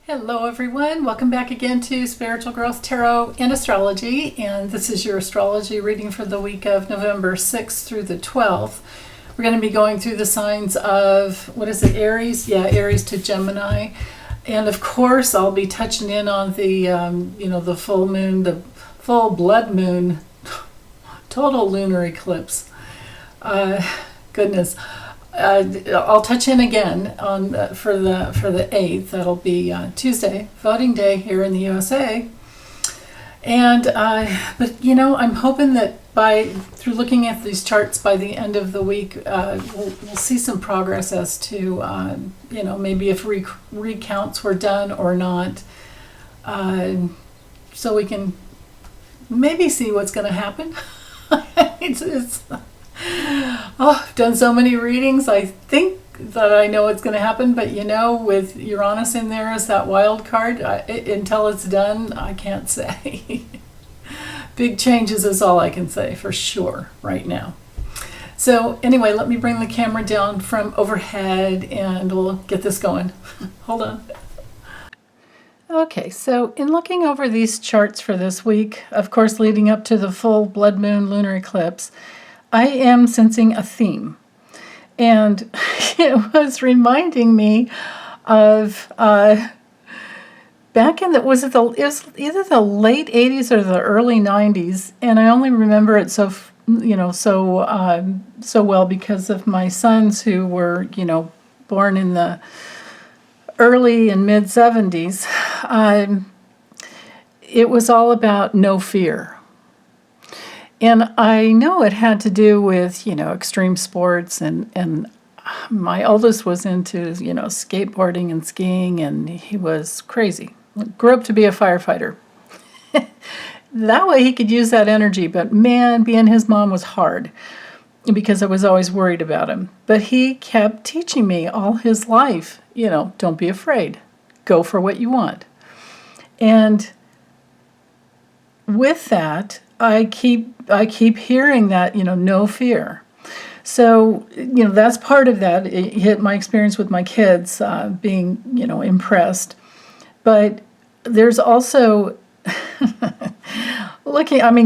Hello everyone, welcome back again to Spiritual Growth Tarot and Astrology, and this is your astrology reading for the week of November 6th through the 12th. We're going to be going through the signs of, what is it, Aries? Yeah, Aries to Gemini. And of course, I'll be touching in on the, the full moon, the full blood moon, total lunar eclipse. Goodness. I'll touch in again on for the 8th. That'll be Tuesday, voting day here in the USA. And but I'm hoping that through looking at these charts by the end of the week, we'll see some progress as to maybe if recounts were done or not, so we can maybe see what's going to happen. I've done so many readings, I think that I know what's going to happen, but with Uranus in there as that wild card, until it's done, I can't say. Big changes is all I can say for sure right now. So anyway, let me bring the camera down from overhead and we'll get this going. Hold on. Okay, so in looking over these charts for this week, of course leading up to the full blood moon lunar eclipse, I am sensing a theme, and it was reminding me of back in it was either the late 80s or the early 90s, and I only remember it so well because of my sons who were born in the early and mid 70s. It was all about no fear. And I know it had to do with, extreme sports, and my oldest was into, skateboarding and skiing, and he was crazy. Grew up to be a firefighter. That way he could use that energy, but man, being his mom was hard because I was always worried about him. But he kept teaching me all his life, don't be afraid. Go for what you want. And with that, I keep hearing that, no fear. So, that's part of that. It hit my experience with my kids, being, impressed. But there's also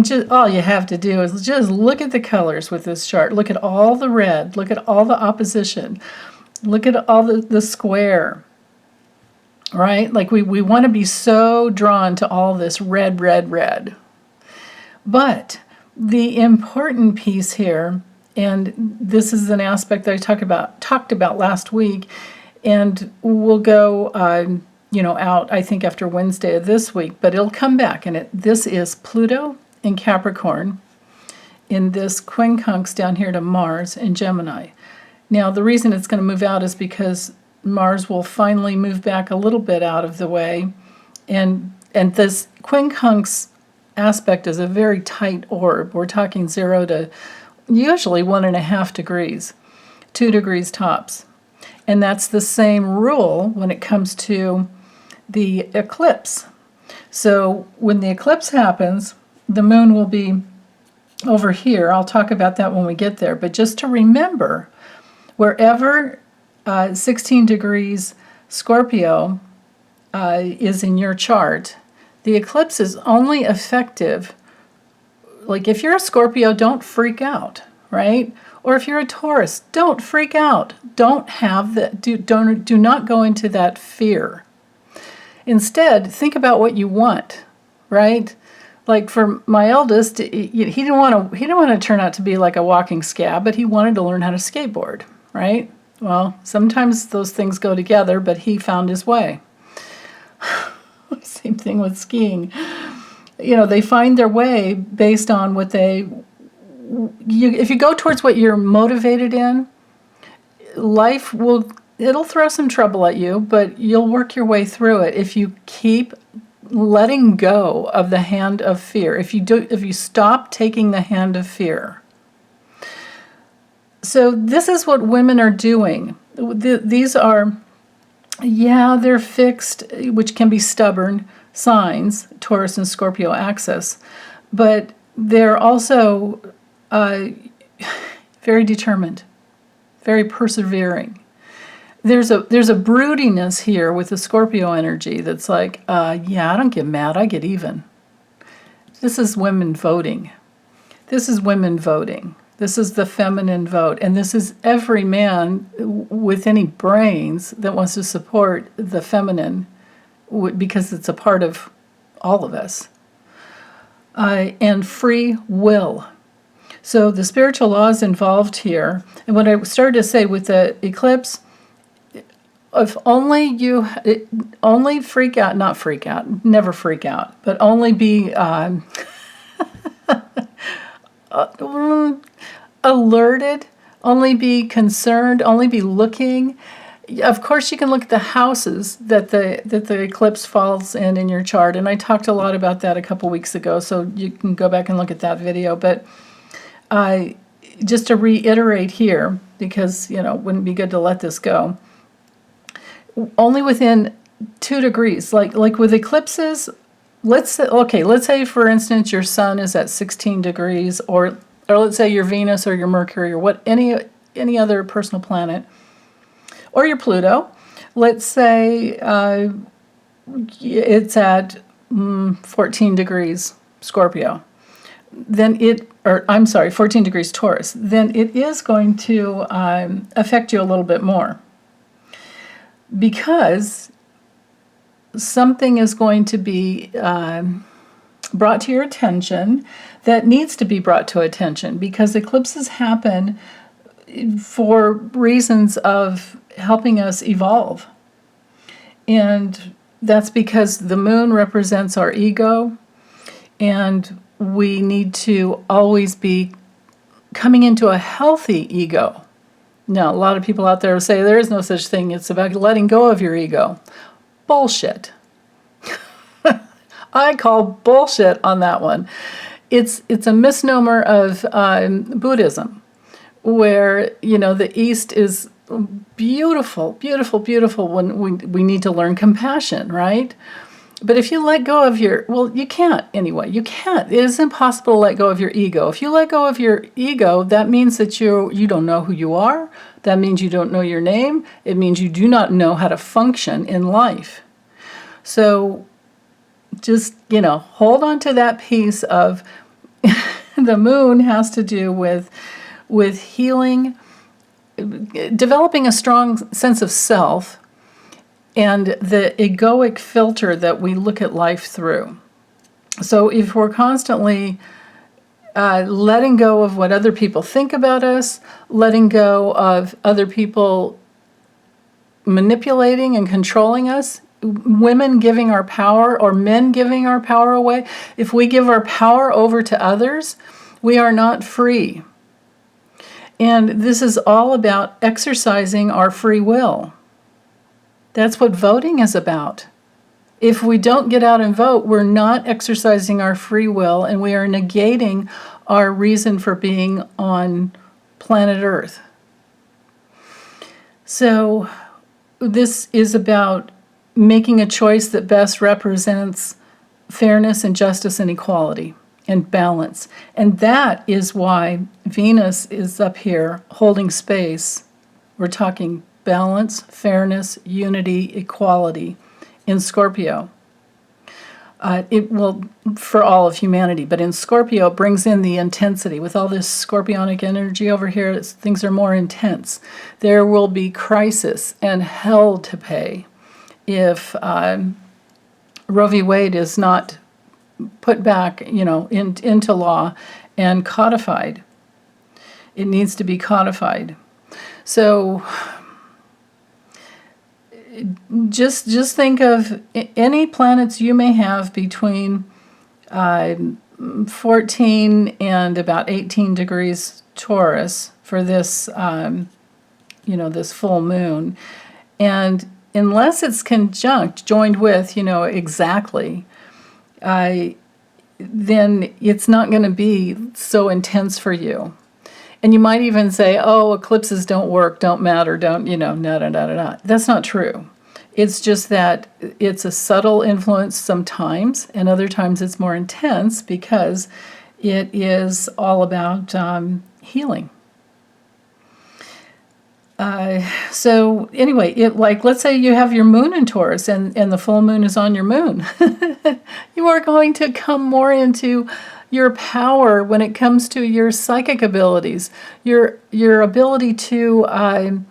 just all you have to do is just look at the colors with this chart. Look at all the red. Look at all the opposition. Look at all the square. Right? Like we want to be so drawn to all this red, red, red. But the important piece here, and this is an aspect that I talked about last week, and we'll go, out, I think, after Wednesday of this week, but it'll come back, and this is Pluto in Capricorn, in this quincunx down here to Mars in Gemini. Now, the reason it's going to move out is because Mars will finally move back a little bit out of the way, and this quincunx aspect is a very tight orb. We're talking 0 to usually 1.5 degrees, 2 degrees tops. And that's the same rule when it comes to the eclipse. So when the eclipse happens, the moon will be over here. I'll talk about that when we get there. But just to remember, wherever 16 degrees Scorpio is in your chart, the eclipse is only effective, like if you're a Scorpio, don't freak out, right? Or if you're a Taurus, don't freak out. Do not go into that fear. Instead, think about what you want, right? Like for my eldest, he didn't want to turn out to be like a walking scab, but he wanted to learn how to skateboard, right? Well, sometimes those things go together, but he found his way. Same thing with skiing. They find their way based on what if you go towards what you're motivated in, life it'll throw some trouble at you, but you'll work your way through it if you keep letting go of the hand of fear. If you stop taking the hand of fear. So this is what women are doing. These are, they're fixed, which can be stubborn signs, Taurus and Scorpio axis, but they're also very determined, very persevering. there's a broodiness here with the Scorpio energy that's like, yeah, I don't get mad, I get even. This is women voting. This is women voting. This is the feminine vote. And this is every man with any brains that wants to support the feminine, because it's a part of all of us. And free will. So the spiritual law is involved here. And what I started to say with the eclipse, if only freak out, not freak out, never freak out, but only be alerted, only be concerned, only be looking. Of course, you can look at the houses that the eclipse falls in your chart, and I talked a lot about that a couple weeks ago, so you can go back and look at that video. But just to reiterate here, because it wouldn't be good to let this go. Only within 2 degrees, like with eclipses. Let's say for instance your sun is at 16 degrees, or let's say your Venus or your Mercury or any other personal planet, or your Pluto. Let's say it's at 14 degrees Scorpio. Then 14 degrees Taurus. Then it is going to affect you a little bit more, because something is going to be brought to your attention that needs to be brought to attention, because eclipses happen for reasons of helping us evolve. And that's because the moon represents our ego, and we need to always be coming into a healthy ego. Now, a lot of people out there say there is no such thing. It's about letting go of your ego. Bullshit. I call bullshit on that one. It's a misnomer of Buddhism, where the East is beautiful, beautiful, beautiful when we need to learn compassion, right? But if you let go of you can't anyway. You can't. It is impossible to let go of your ego. If you let go of your ego, that means that you don't know who you are. That means you don't know your name. It means you do not know how to function in life. So just, hold on to that piece of the moon has to do with healing, developing a strong sense of self, and the egoic filter that we look at life through. So if we're constantly letting go of what other people think about us, letting go of other people manipulating and controlling us, women giving our power or men giving our power away, if we give our power over to others, we are not free. And this is all about exercising our free will. That's what voting is about. If we don't get out and vote, we're not exercising our free will, and we are negating our reason for being on planet Earth. So this is about making a choice that best represents fairness and justice and equality and balance. And that is why Venus is up here holding space. We're talking balance, fairness, unity, equality in Scorpio. It will, for all of humanity, but in Scorpio it brings in the intensity. With all this scorpionic energy over here, things are more intense. There will be crisis and hell to pay if Roe v. Wade is not put back, into law and codified. It needs to be codified. So just think of any planets you may have between 14 and about 18 degrees Taurus for this, this full moon. And unless it's joined with, exactly, then it's not going to be so intense for you. And you might even say, oh, eclipses don't work, don't matter, don't, no. That's not true. It's just that it's a subtle influence sometimes, and other times it's more intense because it is all about healing. So anyway, like, let's say you have your moon in Taurus and the full moon is on your moon. You are going to come more into your power when it comes to your psychic abilities, your ability to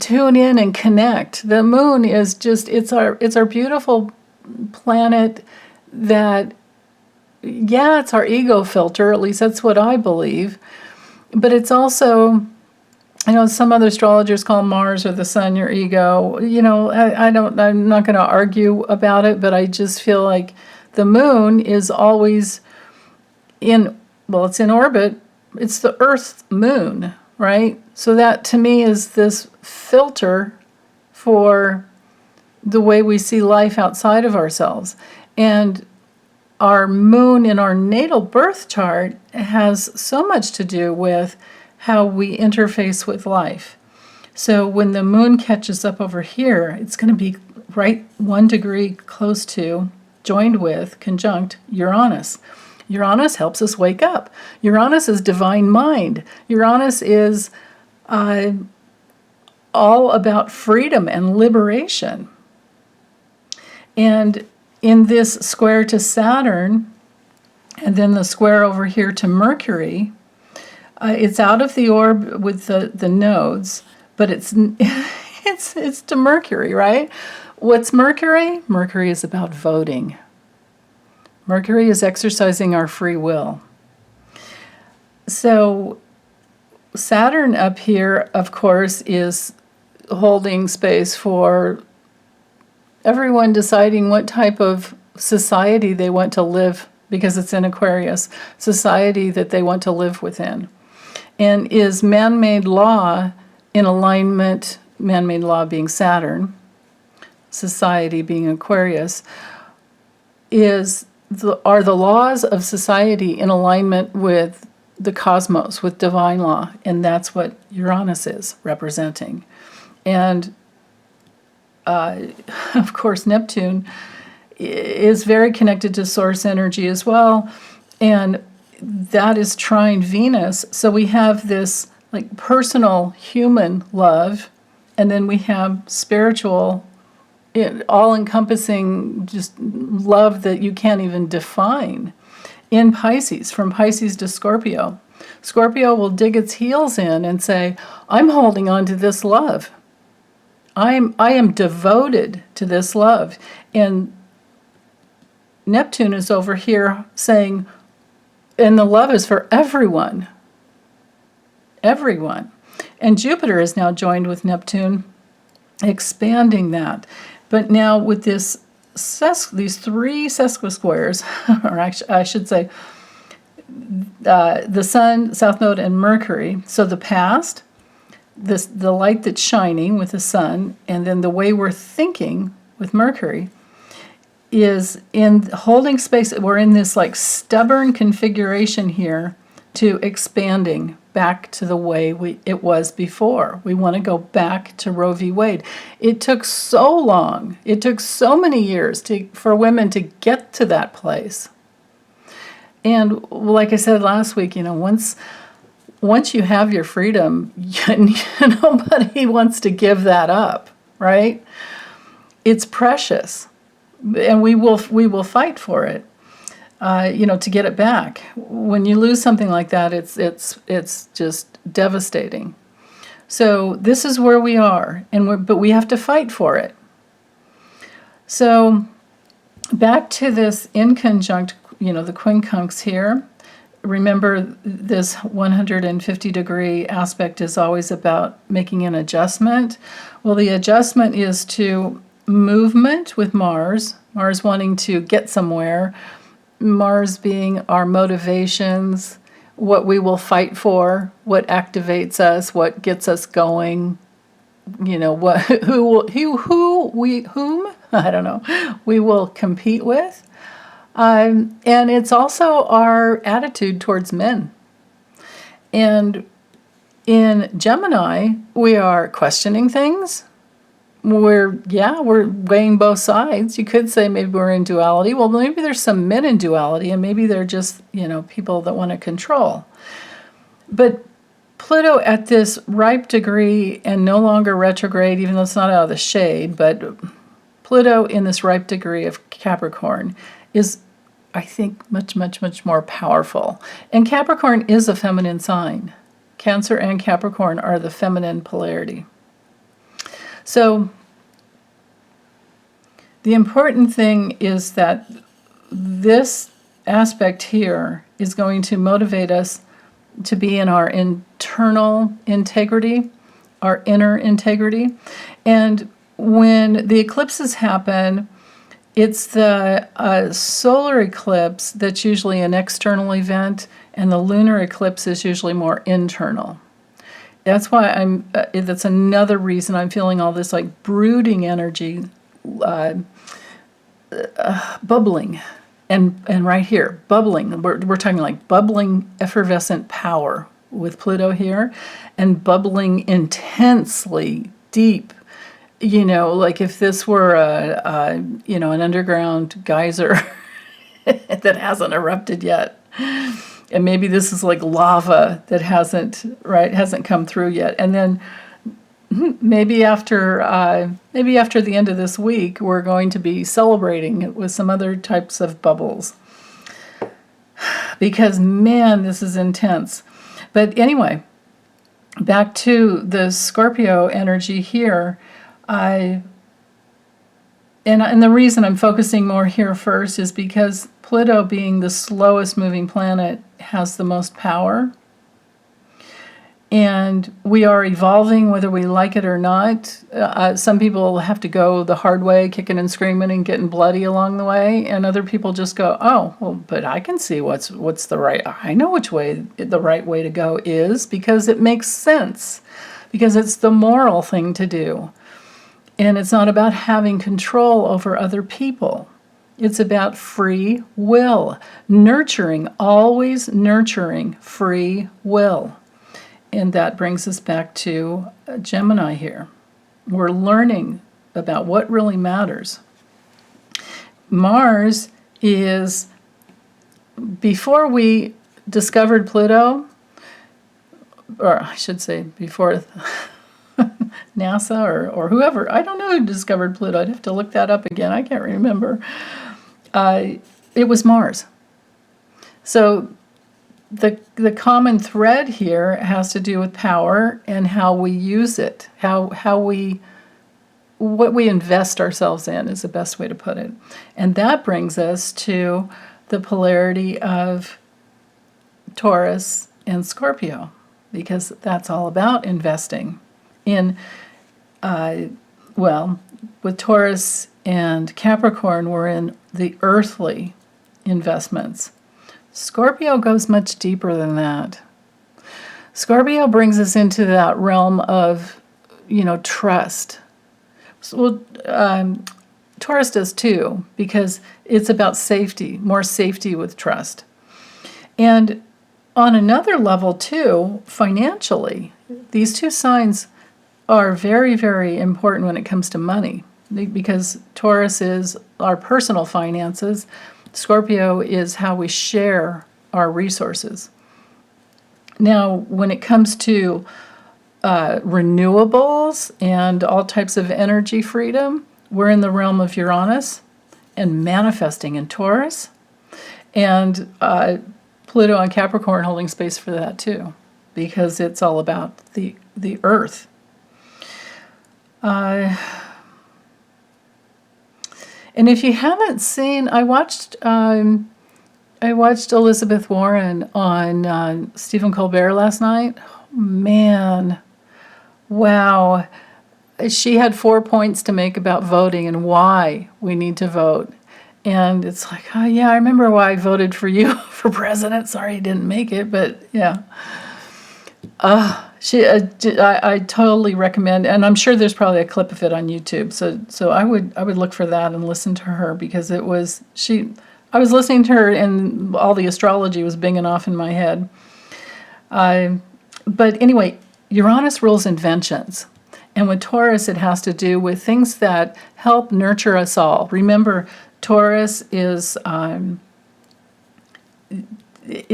tune in and connect. The moon is just, it's our beautiful planet that, yeah, it's our ego filter, at least that's what I believe. But it's also, some other astrologers call Mars or the sun your ego. I'm not going to argue about it, but I just feel like the moon is always it's in orbit. It's the Earth moon, right? So that to me is this filter for the way we see life outside of ourselves. And our moon in our natal birth chart has so much to do with how we interface with life. So when the moon catches up over here, it's going to be right 1 degree close to, joined with, conjunct Uranus. Uranus helps us wake up. Uranus is divine mind. Uranus is all about freedom and liberation. And in this square to Saturn, and then the square over here to Mercury, it's out of the orb with the nodes, but it's to Mercury, right? What's Mercury? Mercury is about voting. Mercury is exercising our free will. So Saturn up here, of course, is holding space for everyone deciding what type of society they want to live, because it's in Aquarius, society that they want to live within. And is man-made law in alignment, man-made law being Saturn, society being Aquarius, are the laws of society in alignment with the cosmos, with divine law, and that's what Uranus is representing. And of course, Neptune is very connected to source energy as well, and that is trine Venus. So we have this like personal human love, and then we have spiritual, all-encompassing just love that you can't even define in Pisces, from Pisces to Scorpio. Scorpio will dig its heels in and say, I'm holding on to this love. I am devoted to this love. And Neptune is over here saying, and the love is for everyone. Everyone. And Jupiter is now joined with Neptune, expanding that. But now with these three sesquisquares, or actually, I should say, the Sun, South Node, and Mercury. So the past, the light that's shining with the Sun, and then the way we're thinking with Mercury is in holding space. We're in this like stubborn configuration here to expanding back to the way it was before. We want to go back to Roe v. Wade. It took so long. It took so many years for women to get to that place. And like I said last week, once you have your freedom, nobody wants to give that up, right? It's precious, and we will fight for it. To get it back. When you lose something like that, it's just devastating. So this is where we are, but we have to fight for it. So back to this in conjunct, the quincunx here. Remember, this 150-degree aspect is always about making an adjustment. Well, the adjustment is to movement with Mars wanting to get somewhere, Mars being our motivations, what we will fight for, what activates us, what gets us going, whom I don't know, we will compete with. And it's also our attitude towards men. And in Gemini, we are questioning things. We're weighing both sides. You could say maybe we're in duality. Well, maybe there's some men in duality, and maybe they're just, people that want to control. But Pluto at this ripe degree and no longer retrograde, even though it's not out of the shade, but Pluto in this ripe degree of Capricorn is, I think, much, much, much more powerful. And Capricorn is a feminine sign. Cancer and Capricorn are the feminine polarity. So the important thing is that this aspect here is going to motivate us to be in our internal integrity, our inner integrity. And when the eclipses happen, it's the solar eclipse that's usually an external event, and the lunar eclipse is usually more internal. That's why that's another reason I'm feeling all this like brooding energy, bubbling. And right here, bubbling, we're talking like bubbling effervescent power with Pluto here, and bubbling intensely deep. Like if this were an underground geyser that hasn't erupted yet. And maybe this is like lava that hasn't come through yet. And then maybe after the end of this week, we're going to be celebrating it with some other types of bubbles. Because, man, this is intense. But anyway, back to the Scorpio energy here. And the reason I'm focusing more here first is because Pluto, being the slowest moving planet, has the most power. And we are evolving whether we like it or not. Some people have to go the hard way, kicking and screaming and getting bloody along the way. And other people just go, oh, well, but I can see what's the right, I know which way the right way to go is, because it makes sense. Because it's the moral thing to do. And it's not about having control over other people. It's about free will. Always nurturing free will. And that brings us back to Gemini here. We're learning about what really matters. Mars is, before we discovered Pluto, or I should say before NASA or whoever, I don't know who discovered Pluto. I'd have to look that up again. I can't remember. It was Mars. So the common thread here has to do with power and how we use it, what we invest ourselves in is the best way to put it. And that brings us to the polarity of Taurus and Scorpio, because that's all about investing in, with Taurus and Capricorn, we're in the earthly investments. Scorpio goes much deeper than that. Scorpio brings us into that realm of, trust. So, Taurus does too, because it's about safety, more safety with trust. And on another level too, financially, these two signs are very, very important when it comes to money, because Taurus is our personal finances. Scorpio is how we share our resources. Now, when it comes to renewables and all types of energy freedom, we're in the realm of Uranus and manifesting in Taurus, and Pluto and Capricorn holding space for that too, because it's all about the earth. And if you haven't seen, I watched Elizabeth Warren on Stephen Colbert last night. Man, wow. She had 4 points to make about voting and why we need to vote. And it's like, oh yeah, I remember why I voted for you for president. Sorry you didn't make it, but yeah. I totally recommend, and I'm sure there's probably a clip of it on YouTube. So I would look for that and listen to her, because I was listening to her and all the astrology was binging off in my head. But anyway, Uranus rules inventions. And with Taurus, it has to do with things that help nurture us all. Remember, Taurus is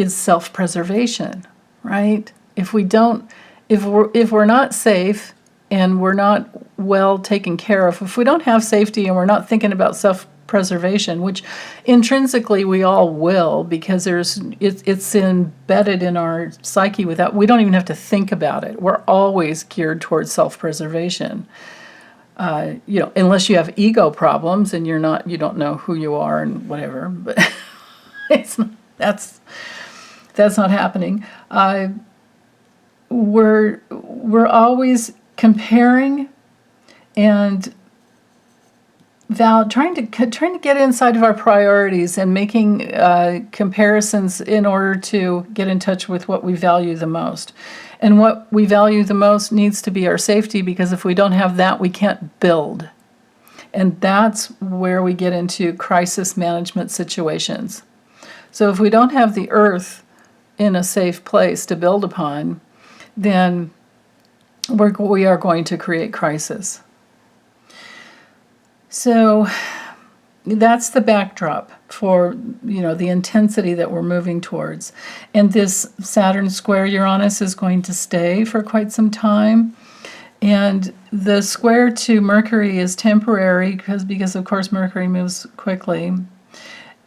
self-preservation, right? If we don't, if we're not safe and we're not well taken care of, if we don't have safety and we're not thinking about self-preservation, which intrinsically we all will, because it's embedded in our psyche without, we don't even have to think about it. We're always geared towards self-preservation. Unless you have ego problems and you don't know who you are and whatever, but that's not happening. We're always comparing and trying to get inside of our priorities and making comparisons in order to get in touch with what we value the most. And what we value the most needs to be our safety, because if we don't have that, we can't build. And that's where we get into crisis management situations. So if we don't have the earth in a safe place to build upon, then we are going to create crisis. So that's the backdrop for, the intensity that we're moving towards. And this Saturn square Uranus is going to stay for quite some time. And the square to Mercury is temporary because of course Mercury moves quickly.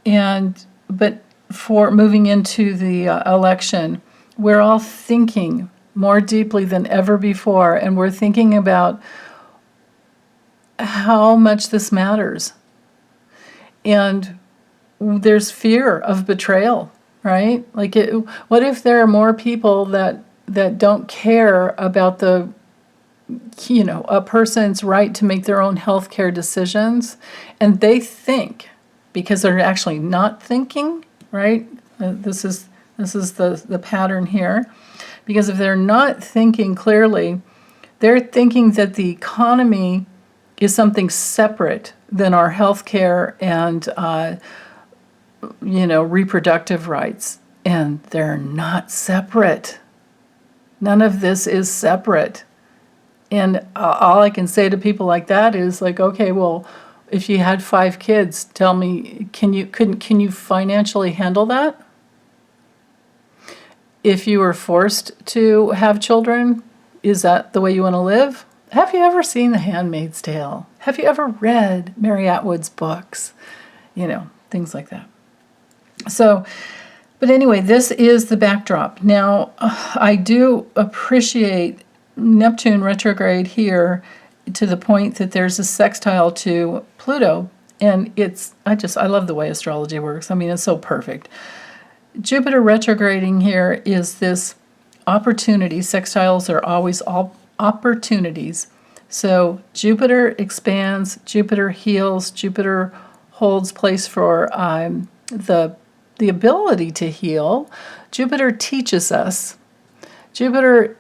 But for moving into the election, we're all thinking more deeply than ever before, and we're thinking about how much this matters. And there's fear of betrayal, right? Like, what if there are more people that don't care about a person's right to make their own healthcare decisions, and they think, because they're actually not thinking, right? This is the pattern here. Because if they're not thinking clearly, they're thinking that the economy is something separate than our healthcare and reproductive rights, and they're not separate. None of this is separate. And all I can say to people like that is like, okay, well, if you had 5 kids, tell me, can you financially handle that? If you were forced to have children, is that the way you want to live? Have you ever seen The Handmaid's Tale? Have you ever read Mary Atwood's books? Things like that. So, but anyway, this is the backdrop. Now, I do appreciate Neptune retrograde here to the point that there's a sextile to Pluto, and I love the way astrology works. I mean, it's so perfect. Jupiter retrograding here is this opportunity. Sextiles are always all opportunities. So Jupiter expands, Jupiter heals, Jupiter holds place for the ability to heal. Jupiter teaches us. Jupiter,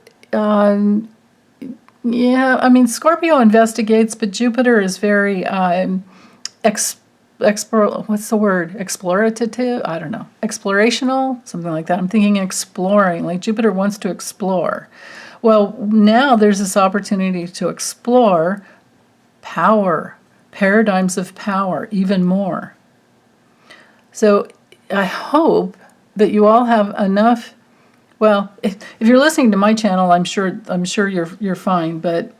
Scorpio investigates, but Jupiter is very explorative? I don't know. Explorational? Something like that. I'm thinking exploring, like Jupiter wants to explore. Well, now there's this opportunity to explore power, paradigms of power, even more. So I hope that you all have enough. Well, if you're listening to my channel, I'm sure you're fine, but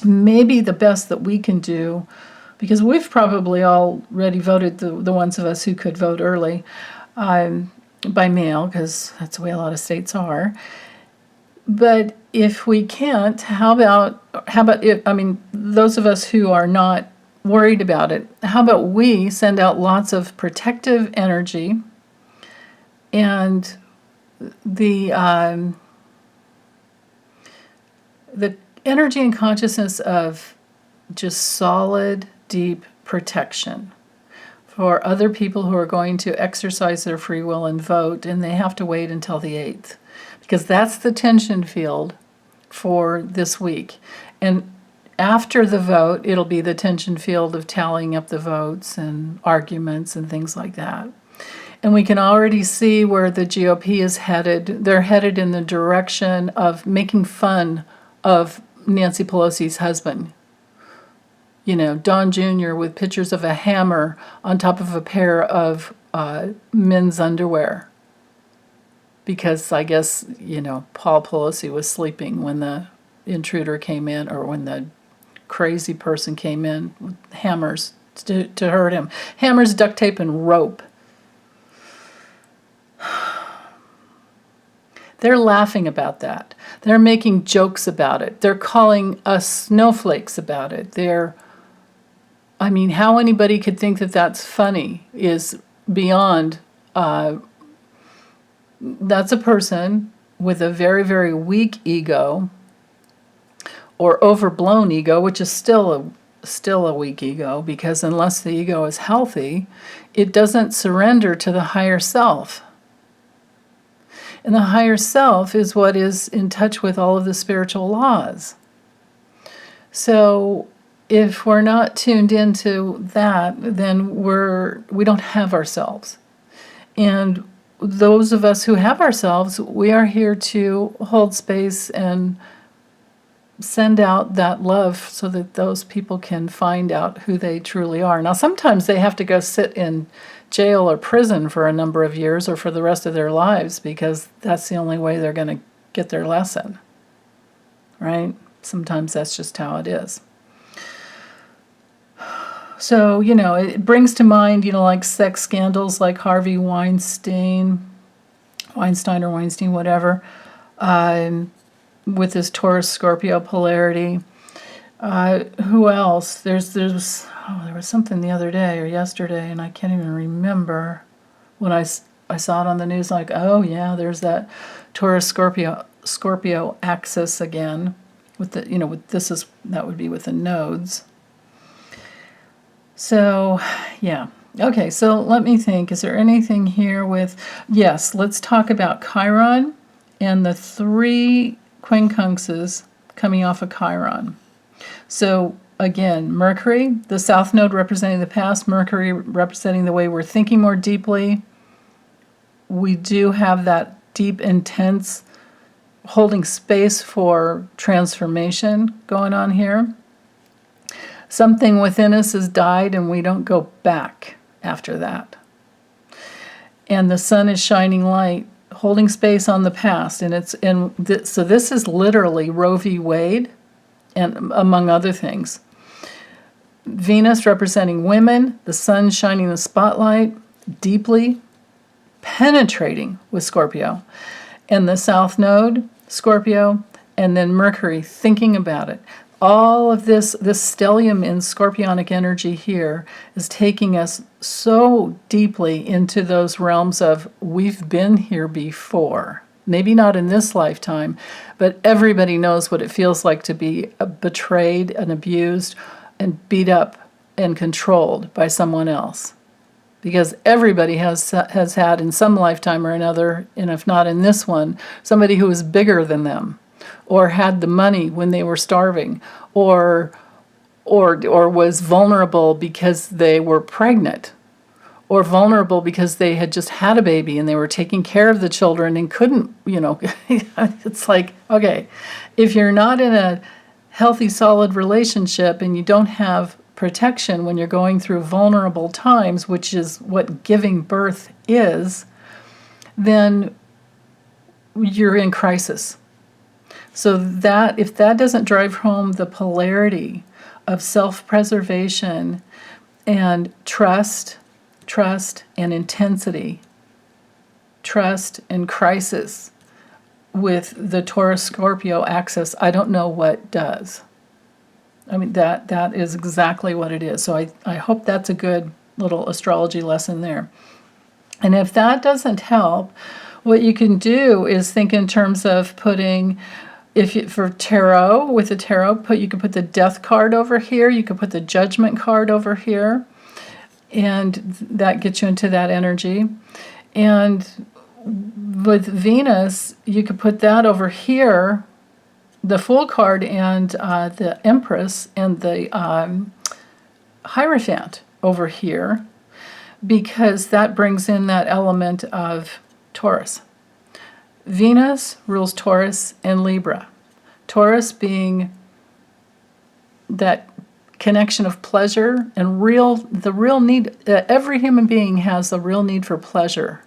maybe the best that we can do, because we've probably already voted, the ones of us who could vote early, by mail, because that's the way a lot of states are. But if we can't, how about those of us who are not worried about it, how about we send out lots of protective energy and the energy and consciousness of just solid, deep protection for other people who are going to exercise their free will and vote, and they have to wait until the 8th, because that's the tension field for this week. And after the vote, it'll be the tension field of tallying up the votes and arguments and things like that. And we can already see where the GOP is headed. They're headed in the direction of making fun of Nancy Pelosi's husband. Don Jr. with pictures of a hammer on top of a pair of men's underwear. because I guess, Paul Pelosi was sleeping when the intruder came in, or when the crazy person came in with hammers to hurt him. Hammers, duct tape, and rope. They're laughing about that. They're making jokes about it. They're calling us snowflakes about it. How anybody could think that that's funny is beyond. That's a person with a very, very weak ego, or overblown ego, which is still a weak ego, because unless the ego is healthy, it doesn't surrender to the higher self. And the higher self is what is in touch with all of the spiritual laws. So if we're not tuned into that, then we don't have ourselves. And those of us who have ourselves, we are here to hold space and send out that love so that those people can find out who they truly are. Now, sometimes they have to go sit in jail or prison for a number of years, or for the rest of their lives, because that's the only way they're going to get their lesson, right? Sometimes that's just how it is. So, it brings to mind, like sex scandals like Harvey Weinstein, whatever, with his Taurus Scorpio polarity. Who else? There was something the other day or yesterday, and I can't even remember. When I saw it on the news, like, oh yeah, there's that Taurus Scorpio axis again. With that would be with the nodes. So, yeah. Okay, so let me think. Is there anything here with... Yes, let's talk about Chiron and the 3 quincunxes coming off of Chiron. So, again, Mercury, the South Node representing the past, Mercury representing the way we're thinking more deeply. We do have that deep, intense, holding space for transformation going on here. Something within us has died, and we don't go back after that. And the sun is shining light, holding space on the past. So this is literally Roe v. Wade, and among other things. Venus representing women, the sun shining the spotlight, deeply penetrating with Scorpio. And the South Node, Scorpio, and then Mercury thinking about it. All of this stellium in scorpionic energy here is taking us so deeply into those realms of we've been here before. Maybe not in this lifetime, but everybody knows what it feels like to be betrayed and abused and beat up and controlled by someone else. Because everybody has had in some lifetime or another, and if not in this one, somebody who was bigger than them, or had the money when they were starving, or was vulnerable because they were pregnant, or vulnerable because they had just had a baby and they were taking care of the children and couldn't, it's like, okay, if you're not in a healthy, solid relationship and you don't have protection when you're going through vulnerable times, which is what giving birth is, then you're in crisis. So that if that doesn't drive home the polarity of self-preservation and trust and intensity, trust and crisis with the Taurus-Scorpio axis, I don't know what does. That is exactly what it is. So I hope that's a good little astrology lesson there. And if that doesn't help, what you can do is think in terms of putting... for tarot, with the tarot, you could put the death card over here, you could put the judgment card over here, and that gets you into that energy. And with Venus, you could put that over here, the Fool card and the Empress and the Hierophant over here, because that brings in that element of Taurus. Venus rules Taurus and Libra. Taurus being that connection of pleasure and the real need. Every human being has a real need for pleasure.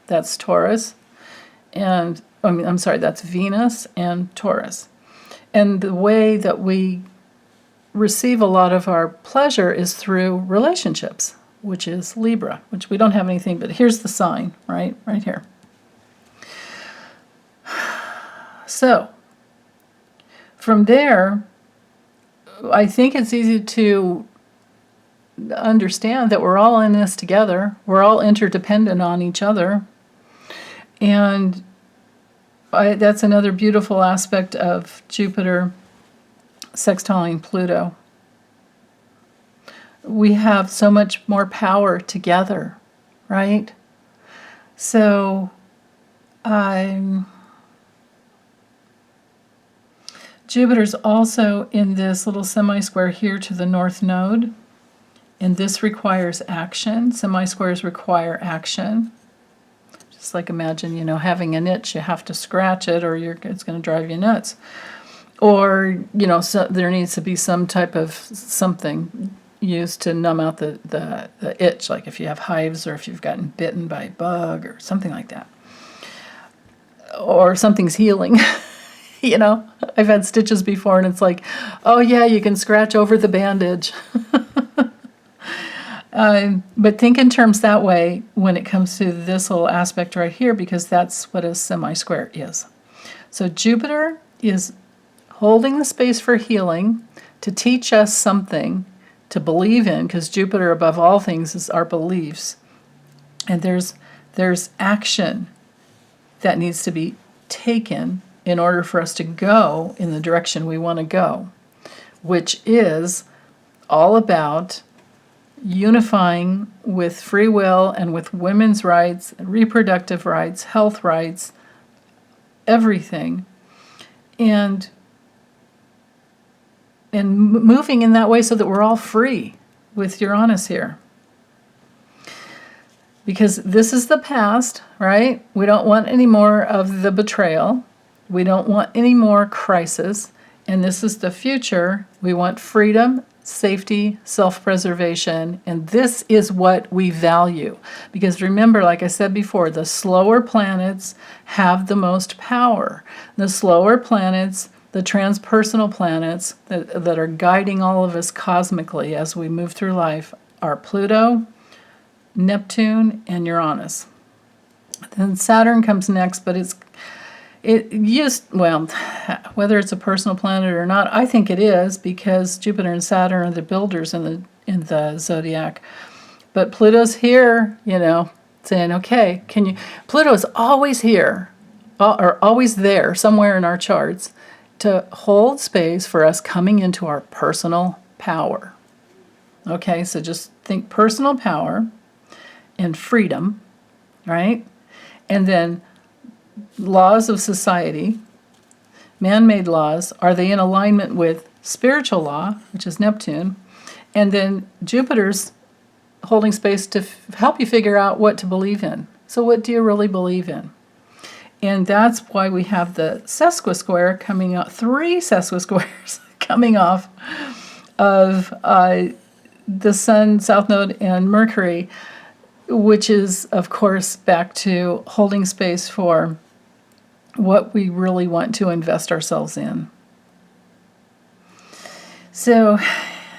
That's Taurus. and I'm sorry, that's Venus and Taurus. And the way that we receive a lot of our pleasure is through relationships, which is Libra, which we don't have anything, but here's the sign, right here. So from there, I think it's easy to understand that we're all in this together. We're all interdependent on each other. And that's another beautiful aspect of Jupiter sextiling Pluto. We have so much more power together, right? So Jupiter's also in this little semi-square here to the north node, and this requires action. Semi-squares require action. Just like imagine, having an itch, you have to scratch it or it's going to drive you nuts. Or, so there needs to be some type of something used to numb out the itch, like if you have hives or if you've gotten bitten by a bug or something like that. Or something's healing. I've had stitches before and it's like, oh yeah, you can scratch over the bandage. But think in terms that way when it comes to this little aspect right here, because that's what a semi-square is. So Jupiter is holding the space for healing, to teach us something to believe in, because Jupiter, above all things, is our beliefs. And there's action that needs to be taken in order for us to go in the direction we want to go, which is all about unifying with free will and with women's rights, reproductive rights, health rights, everything, and moving in that way so that we're all free with Uranus here. Because this is the past, right? We don't want any more of the betrayal. We don't want any more crisis. And this is the future. We want freedom, safety, self-preservation, and this is what we value. Because remember, like I said before, the slower planets have the most power. The slower planets, the transpersonal planets that are guiding all of us cosmically as we move through life are Pluto, Neptune, and Uranus. Then Saturn comes next, but whether it's a personal planet or not, I think it is, because Jupiter and Saturn are the builders in the zodiac. But Pluto's here, saying, okay, Pluto is always here, or always there, somewhere in our charts, to hold space for us coming into our personal power. Okay, so just think personal power and freedom, right? And then laws of society, man-made laws, are they in alignment with spiritual law, which is Neptune? And then Jupiter's holding space to help you figure out what to believe in. So what do you really believe in? And that's why we have the sesquisquare coming up, 3 sesquisquares coming off of the Sun, South Node, and Mercury, which is, of course, back to holding space for what we really want to invest ourselves in. So,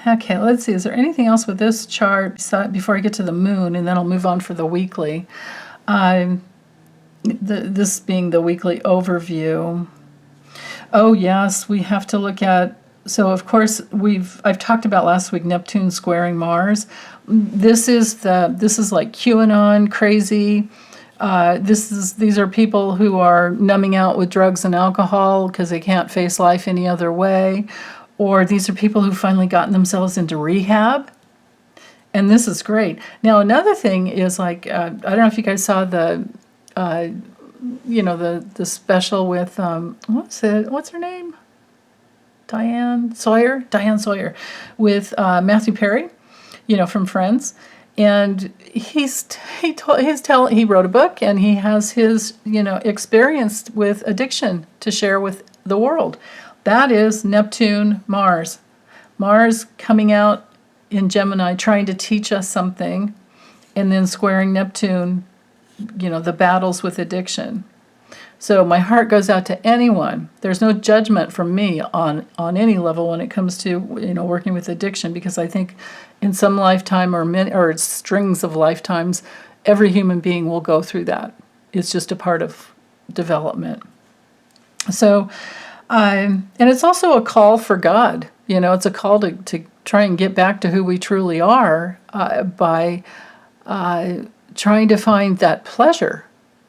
okay, let's see. Is there anything else with this chart before I get to the moon, and then I'll move on for the weekly? This being the weekly overview. Oh, yes, we have to look at, so of course I've talked about last week Neptune squaring Mars. This is like QAnon crazy. These are people who are numbing out with drugs and alcohol because they can't face life any other way. Or these are people who've finally gotten themselves into rehab. And this is great. Now, another thing is like, I don't know if you guys saw the special with, what's her name? Diane Sawyer with Matthew Perry, from Friends. And he wrote a book, and he has his, experience with addiction to share with the world. That is Neptune, Mars. Mars coming out in Gemini, trying to teach us something, and then squaring Neptune, the battles with addiction. So my heart goes out to anyone. There's no judgment from me on any level when it comes to working with addiction, because I think in some lifetime or strings of lifetimes, every human being will go through that. It's just a part of development. So, and it's also a call for God. It's a call to try and get back to who we truly are by trying to find that pleasure.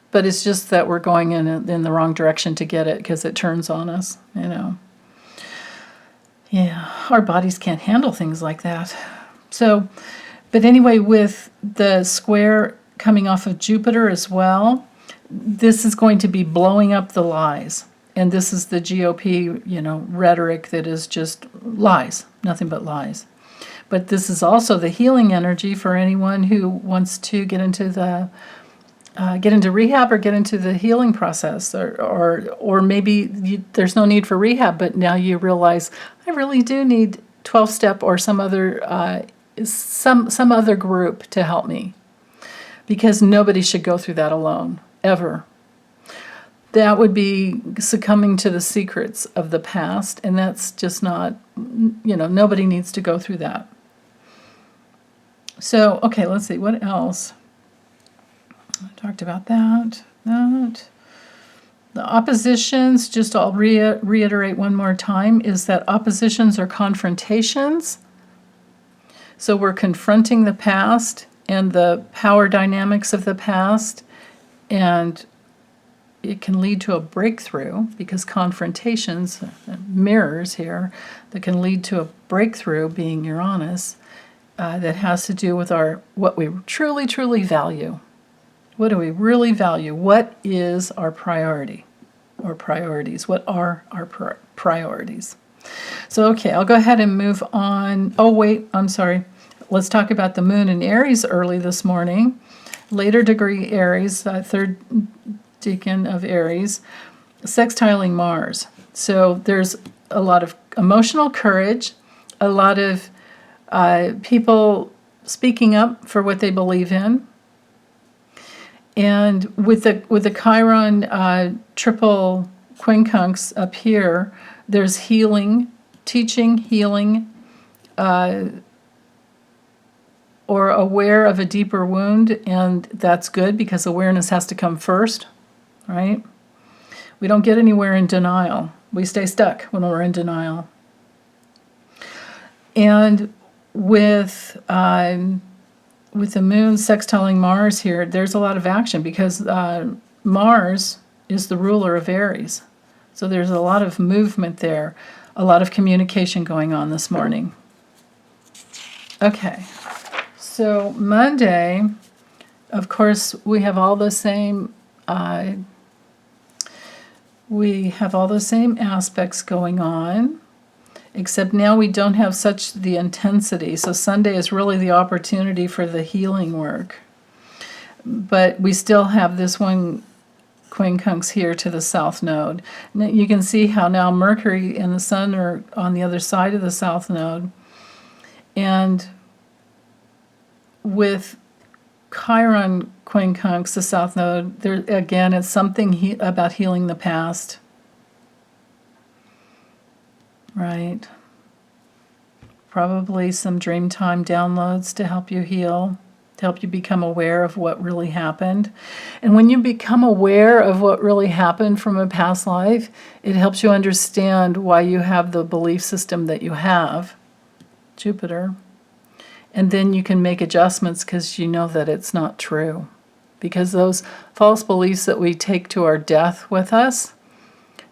But it's just that we're going in the wrong direction to get it, because it turns on us, Yeah, our bodies can't handle things like that. So, but anyway, with the square coming off of Jupiter as well, this is going to be blowing up the lies. And this is the GOP, rhetoric that is just lies, nothing but lies. But this is also the healing energy for anyone who wants to get into rehab or get into the healing process, or maybe there's no need for rehab, but now you realize I really do need 12-step or some other some other group to help me, because nobody should go through that alone ever. That would be succumbing to the secrets of the past, and that's just not, nobody needs to go through that. So, okay, let's see, what else? I talked about that. The oppositions, just I'll reiterate one more time, is that oppositions are confrontations. So we're confronting the past and the power dynamics of the past, and it can lead to a breakthrough, because confrontations, mirrors here, that can lead to a breakthrough, being Uranus, that has to do with what we truly, truly value. What do we really value? What is our priority or priorities? What are our priorities? So, okay, I'll go ahead and move on. Oh, wait, I'm sorry. Let's talk about the moon in Aries early this morning. Later degree Aries, third decan of Aries, sextiling Mars. So there's a lot of emotional courage, a lot of people speaking up for what they believe in. And with the Chiron triple quincunx up here, there's healing, teaching, healing, or aware of a deeper wound, and that's good, because awareness has to come first, right? We don't get anywhere in denial. We stay stuck when we're in denial. And with the moon sextiling Mars here, there's a lot of action, because Mars is the ruler of Aries. So there's a lot of movement there, a lot of communication going on this morning. Okay, so Monday, of course, we have all the same aspects going on, except now we don't have such the intensity. So Sunday is really the opportunity for the healing work. But we still have this one quincunx here to the south node. And you can see how now Mercury and the Sun are on the other side of the south node. And with Chiron quincunx, the south node, there again, it's something about healing the past. Right. Probably some dreamtime downloads to help you heal, to help you become aware of what really happened. And when you become aware of what really happened from a past life, it helps you understand why you have the belief system that you have, Jupiter. And then you can make adjustments, because you know that it's not true. Because those false beliefs that we take to our death with us,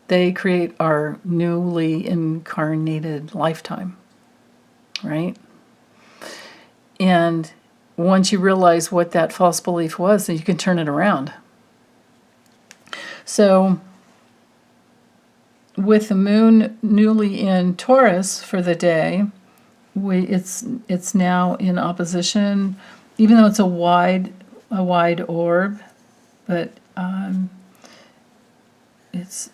they create our newly incarnated lifetime, right? And once you realize what that false belief was, then you can turn it around. So with the moon newly in Taurus for the day, it's now in opposition, even though it's a wide orb, but it's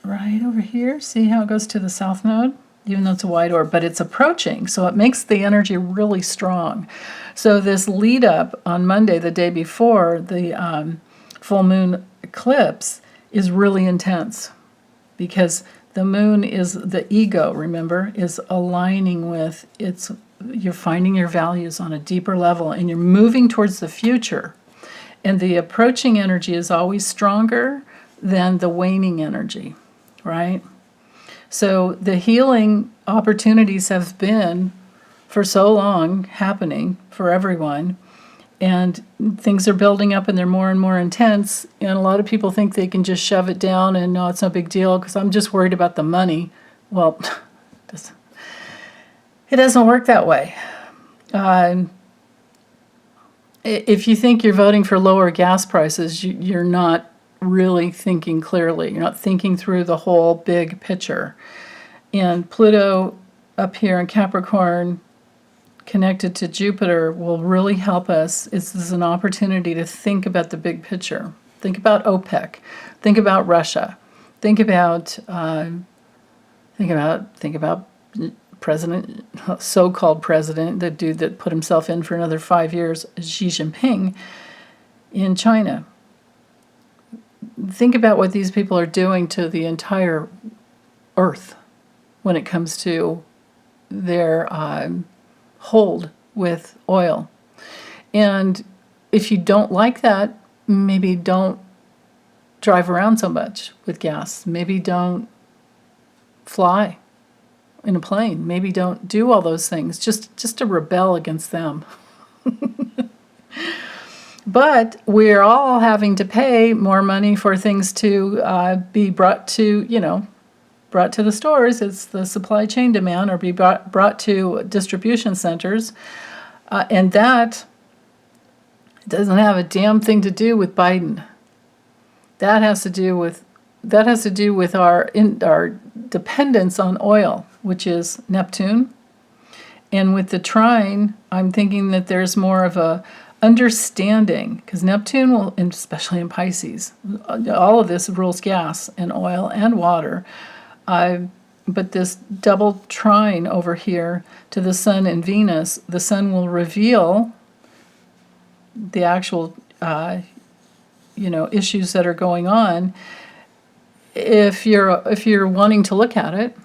right over here. See how it goes to the south node? Even though it's a wide orb, but it's approaching, so it makes the energy really strong. So this lead up on Monday, the day before the full moon eclipse, is really intense, because the moon is the ego, remember, is aligning with you're finding your values on a deeper level, and you're moving towards the future. And the approaching energy is always stronger than the waning energy, right? So the healing opportunities have been for so long happening for everyone, and things are building up and they're more and more intense, and a lot of people think they can just shove it down and no, it's no big deal because I'm just worried about the money. Well, it doesn't work that way. If you think you're voting for lower gas prices, you're not really thinking clearly. You're not thinking through the whole big picture. And Pluto up here in Capricorn, connected to Jupiter, will really help us. This is an opportunity to think about the big picture. Think about OPEC. Think about Russia. Think about President, so-called president, the dude that put himself in for another 5 years, Xi Jinping, in China. Think about what these people are doing to the entire Earth when it comes to their hold with oil. And if you don't like that, maybe don't drive around so much with gas. Maybe don't fly in a plane. Maybe don't do all those things, just to rebel against them. But we're all having to pay more money for things to be brought to the stores. It's the supply chain demand, or be brought to distribution centers. And that doesn't have a damn thing to do with Biden. That has to do with our dependence on oil, which is Neptune. And with the trine, I'm thinking that there's more of a understanding, because Neptune will, especially in Pisces, all of this rules gas and oil and water. But this double trine over here to the Sun and Venus, the Sun will reveal the actual, issues that are going on if you're wanting to look at it.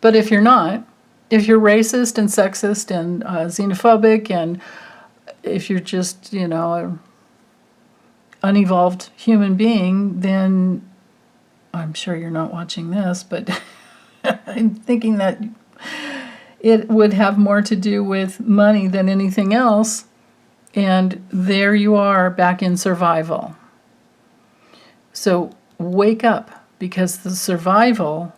But if you're not, if you're racist and sexist and xenophobic, and if you're just, an unevolved human being, then I'm sure you're not watching this, but I'm thinking that it would have more to do with money than anything else. And there you are back in survival. So wake up, because the survival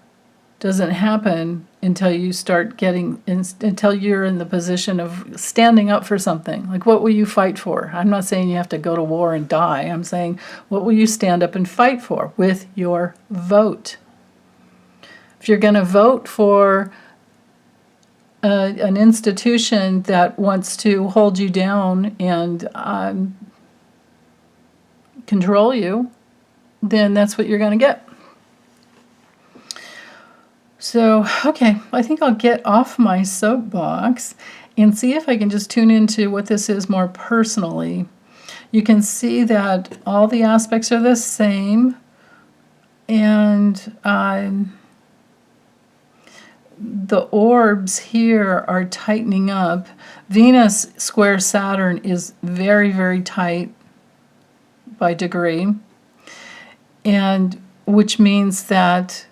doesn't happen until you start until you're in the position of standing up for something. Like, what will you fight for? I'm not saying you have to go to war and die. I'm saying, what will you stand up and fight for with your vote? If you're going to vote for an institution that wants to hold you down and control you, then that's what you're going to get. So, okay, I think I'll get off my soapbox and see if I can just tune into what this is more personally. You can see that all the aspects are the same, and the orbs here are tightening up. Venus square Saturn is very, very tight by degree, and which means that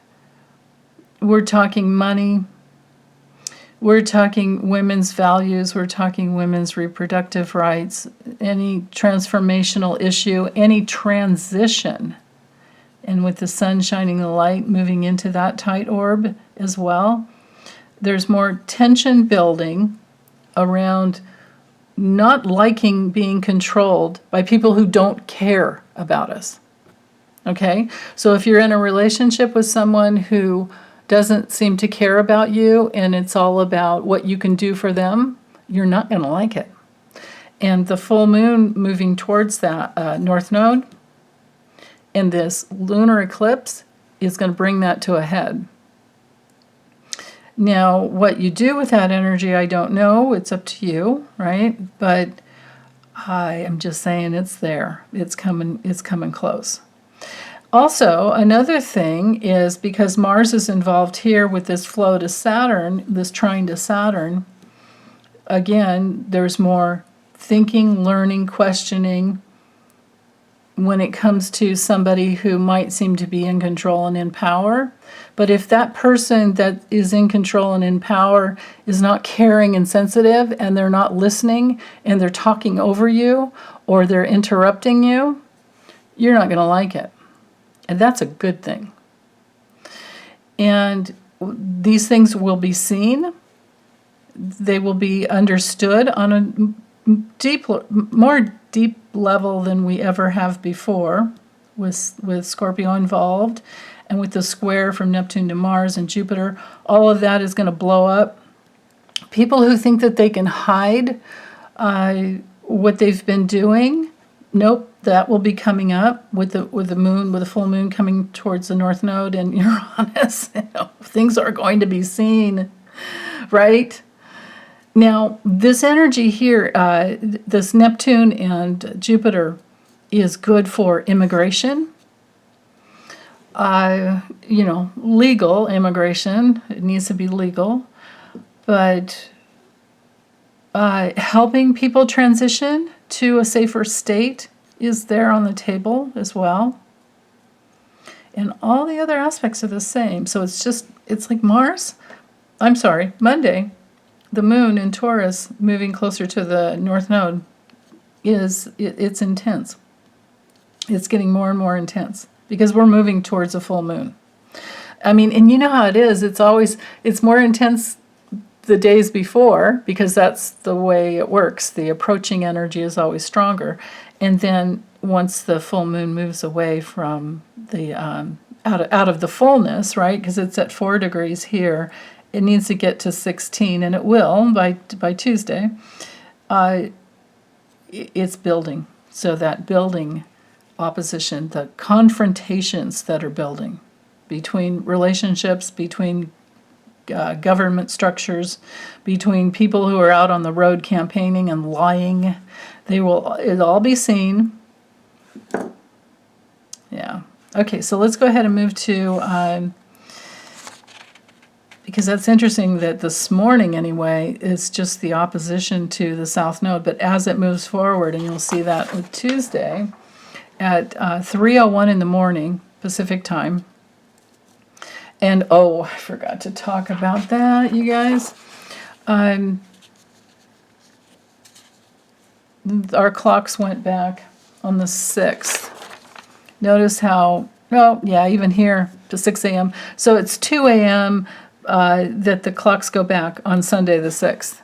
we're talking money, we're talking women's values, we're talking women's reproductive rights, any transformational issue, any transition. And with the sun shining the light moving into that tight orb as well, there's more tension building around not liking being controlled by people who don't care about us. Okay? So if you're in a relationship with someone who doesn't seem to care about you, and it's all about what you can do for them, you're not going to like it. And the full moon moving towards that north node and this lunar eclipse is going to bring that to a head. Now, what you do with that energy, I don't know. It's up to you, right? But I am just saying it's there. It's coming close. Also, another thing is because Mars is involved here with this flow to Saturn, this trine to Saturn, again, there's more thinking, learning, questioning when it comes to somebody who might seem to be in control and in power. But if that person that is in control and in power is not caring and sensitive, and they're not listening, and they're talking over you, or they're interrupting you, you're not going to like it. And that's a good thing. And these things will be seen. They will be understood on a more deep level than we ever have before, with Scorpio involved, and with the square from Neptune to Mars and Jupiter. All of that is going to blow up. People who think that they can hide what they've been doing, nope, that will be coming up with the moon, with the full moon coming towards the North Node and Uranus. Things are going to be seen, right? Now, this energy here, this Neptune and Jupiter, is good for immigration. Legal immigration. It needs to be legal. But helping people transition to a safer state is there on the table as well. And all the other aspects are the same. So it's like Monday, the moon in Taurus moving closer to the North Node it's intense. It's getting more and more intense because we're moving towards a full moon. I mean, and you know how it is. It's more intense the days before, because that's the way it works. The approaching energy is always stronger. And then once the full moon moves away from the out of the fullness, right? Because it's at 4 degrees here, it needs to get to 16, and it will by Tuesday. It's building. So that building opposition, the confrontations that are building between relationships, between government structures, between people who are out on the road campaigning and lying, it'll all be seen. Yeah. Okay, so let's go ahead and move to, because that's interesting that this morning anyway is just the opposition to the South Node, but as it moves forward, and you'll see that with Tuesday at 3:01 in the morning Pacific time. And I forgot to talk about that, you guys. Our clocks went back on the 6th. Notice how, even here to 6 a.m. So it's 2 a.m. That the clocks go back on Sunday the 6th.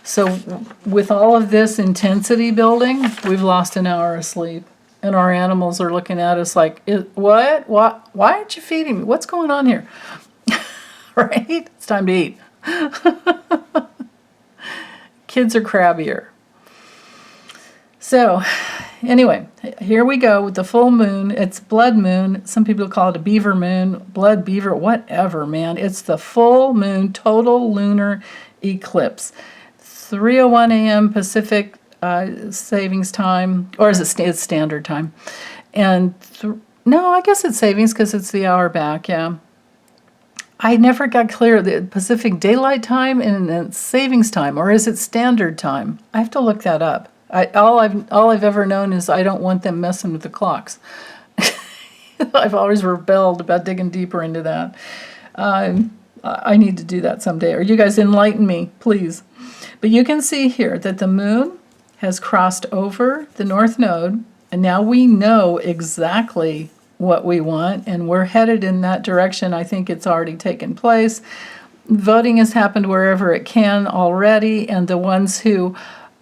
So with all of this intensity building, we've lost an hour of sleep. And our animals are looking at us like, what? Why aren't you feeding me? What's going on here? Right? It's time to eat. Kids are crabbier. So, anyway, here we go with the full moon. It's blood moon. Some people call it a beaver moon, blood beaver, whatever, man. It's the full moon, total lunar eclipse. 3:01 a.m. Pacific savings time, or is it's standard time? And no, I guess it's savings because it's the hour back, yeah. I never got clear, the Pacific daylight time and it's savings time, or is it standard time? I have to look that up. All I've ever known is I don't want them messing with the clocks. I've always rebelled about digging deeper into that. I need to do that someday, or you guys enlighten me, please. But you can see here that the moon has crossed over the North Node, and now we know exactly what we want, and we're headed in that direction. I think it's already taken place. Voting has happened wherever it can already, and the ones who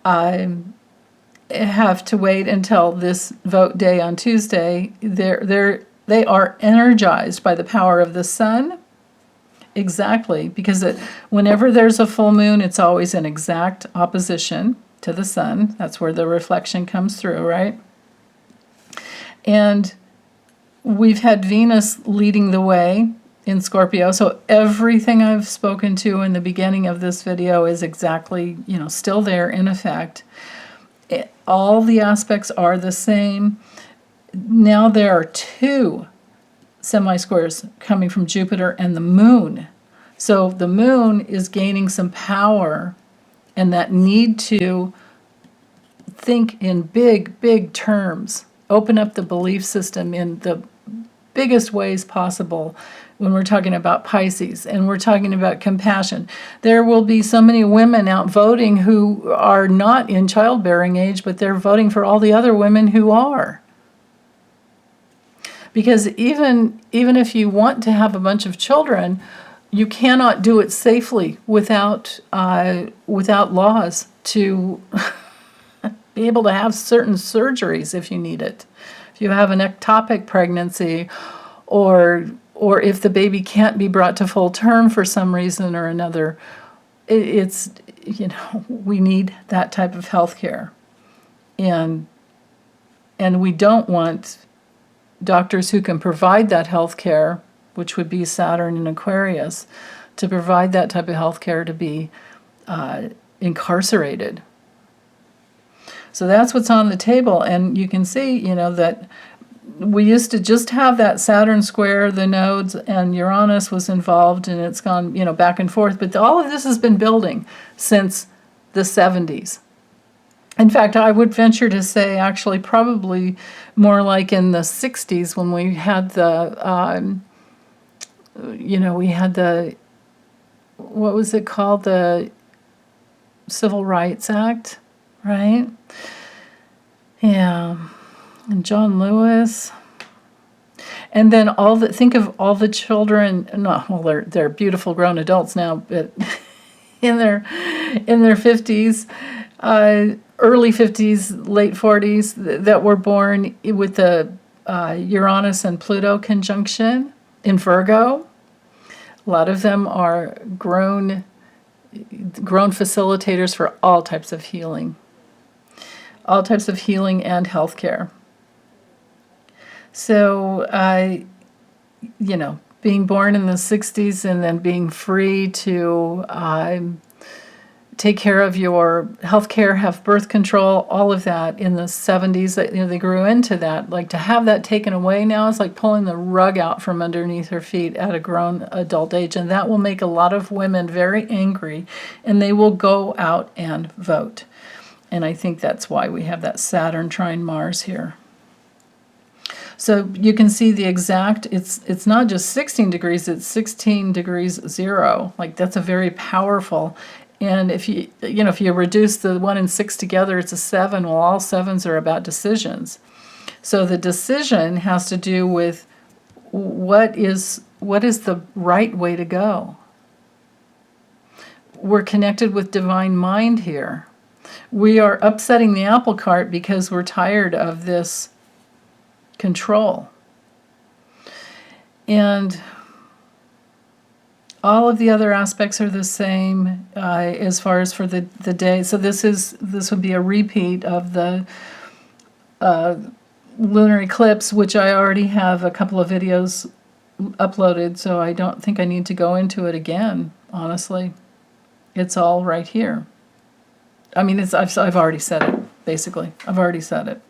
have to wait until this vote day on Tuesday, they are energized by the power of the sun. Exactly, because whenever there's a full moon, it's always an exact opposition to the sun. That's where the reflection comes through, right? And we've had Venus leading the way in Scorpio, so everything I've spoken to in the beginning of this video is exactly, still there in effect. All the aspects are the same. now there are 2 semi-squares coming from Jupiter and the moon. So the moon is gaining some power, and that need to think in big, big terms, open up the belief system in the biggest ways possible when we're talking about Pisces and we're talking about compassion. There will be so many women out voting who are not in childbearing age, but they're voting for all the other women who are. Because even if you want to have a bunch of children, you cannot do it safely without laws to be able to have certain surgeries if you need it. If you have an ectopic pregnancy, or if the baby can't be brought to full term for some reason or another, it's, we need that type of health care. And we don't want doctors who can provide that health care, which would be Saturn and Aquarius, to provide that type of health care to be incarcerated. So that's what's on the table. And you can see, that we used to just have that Saturn square, the nodes, and Uranus was involved, and it's gone, back and forth. But all of this has been building since the 70s. In fact, I would venture to say actually probably more like in the 60s when we had what was it called? The Civil Rights Act, right? Yeah. And John Lewis. And then think of all the children, they're beautiful grown adults now, but in their 50s, early 50s, late 40s, that were born with the Uranus and Pluto conjunction in Virgo. A lot of them are grown facilitators for all types of healing and healthcare. So, being born in the 60s and then being free to take care of your health care, have birth control, all of that in the 70s, they grew into that. Like, to have that taken away now is like pulling the rug out from underneath her feet at a grown adult age. And that will make a lot of women very angry, and they will go out and vote. And I think that's why we have that Saturn trine Mars here. So you can see the exact, it's not just 16 degrees, it's 16 degrees 0. Like, that's a very powerful. And if you reduce the 1 and 6 together, it's a 7. Well, all 7s are about decisions. So the decision has to do with what is the right way to go. We're connected with divine mind here. We are upsetting the apple cart because we're tired of this control. And all of the other aspects are the same as far as for the day. So this would be a repeat of the lunar eclipse, which I already have a couple of videos uploaded, so I don't think I need to go into it again, honestly. It's all right here. I mean, I've already said it, basically. I've already said it.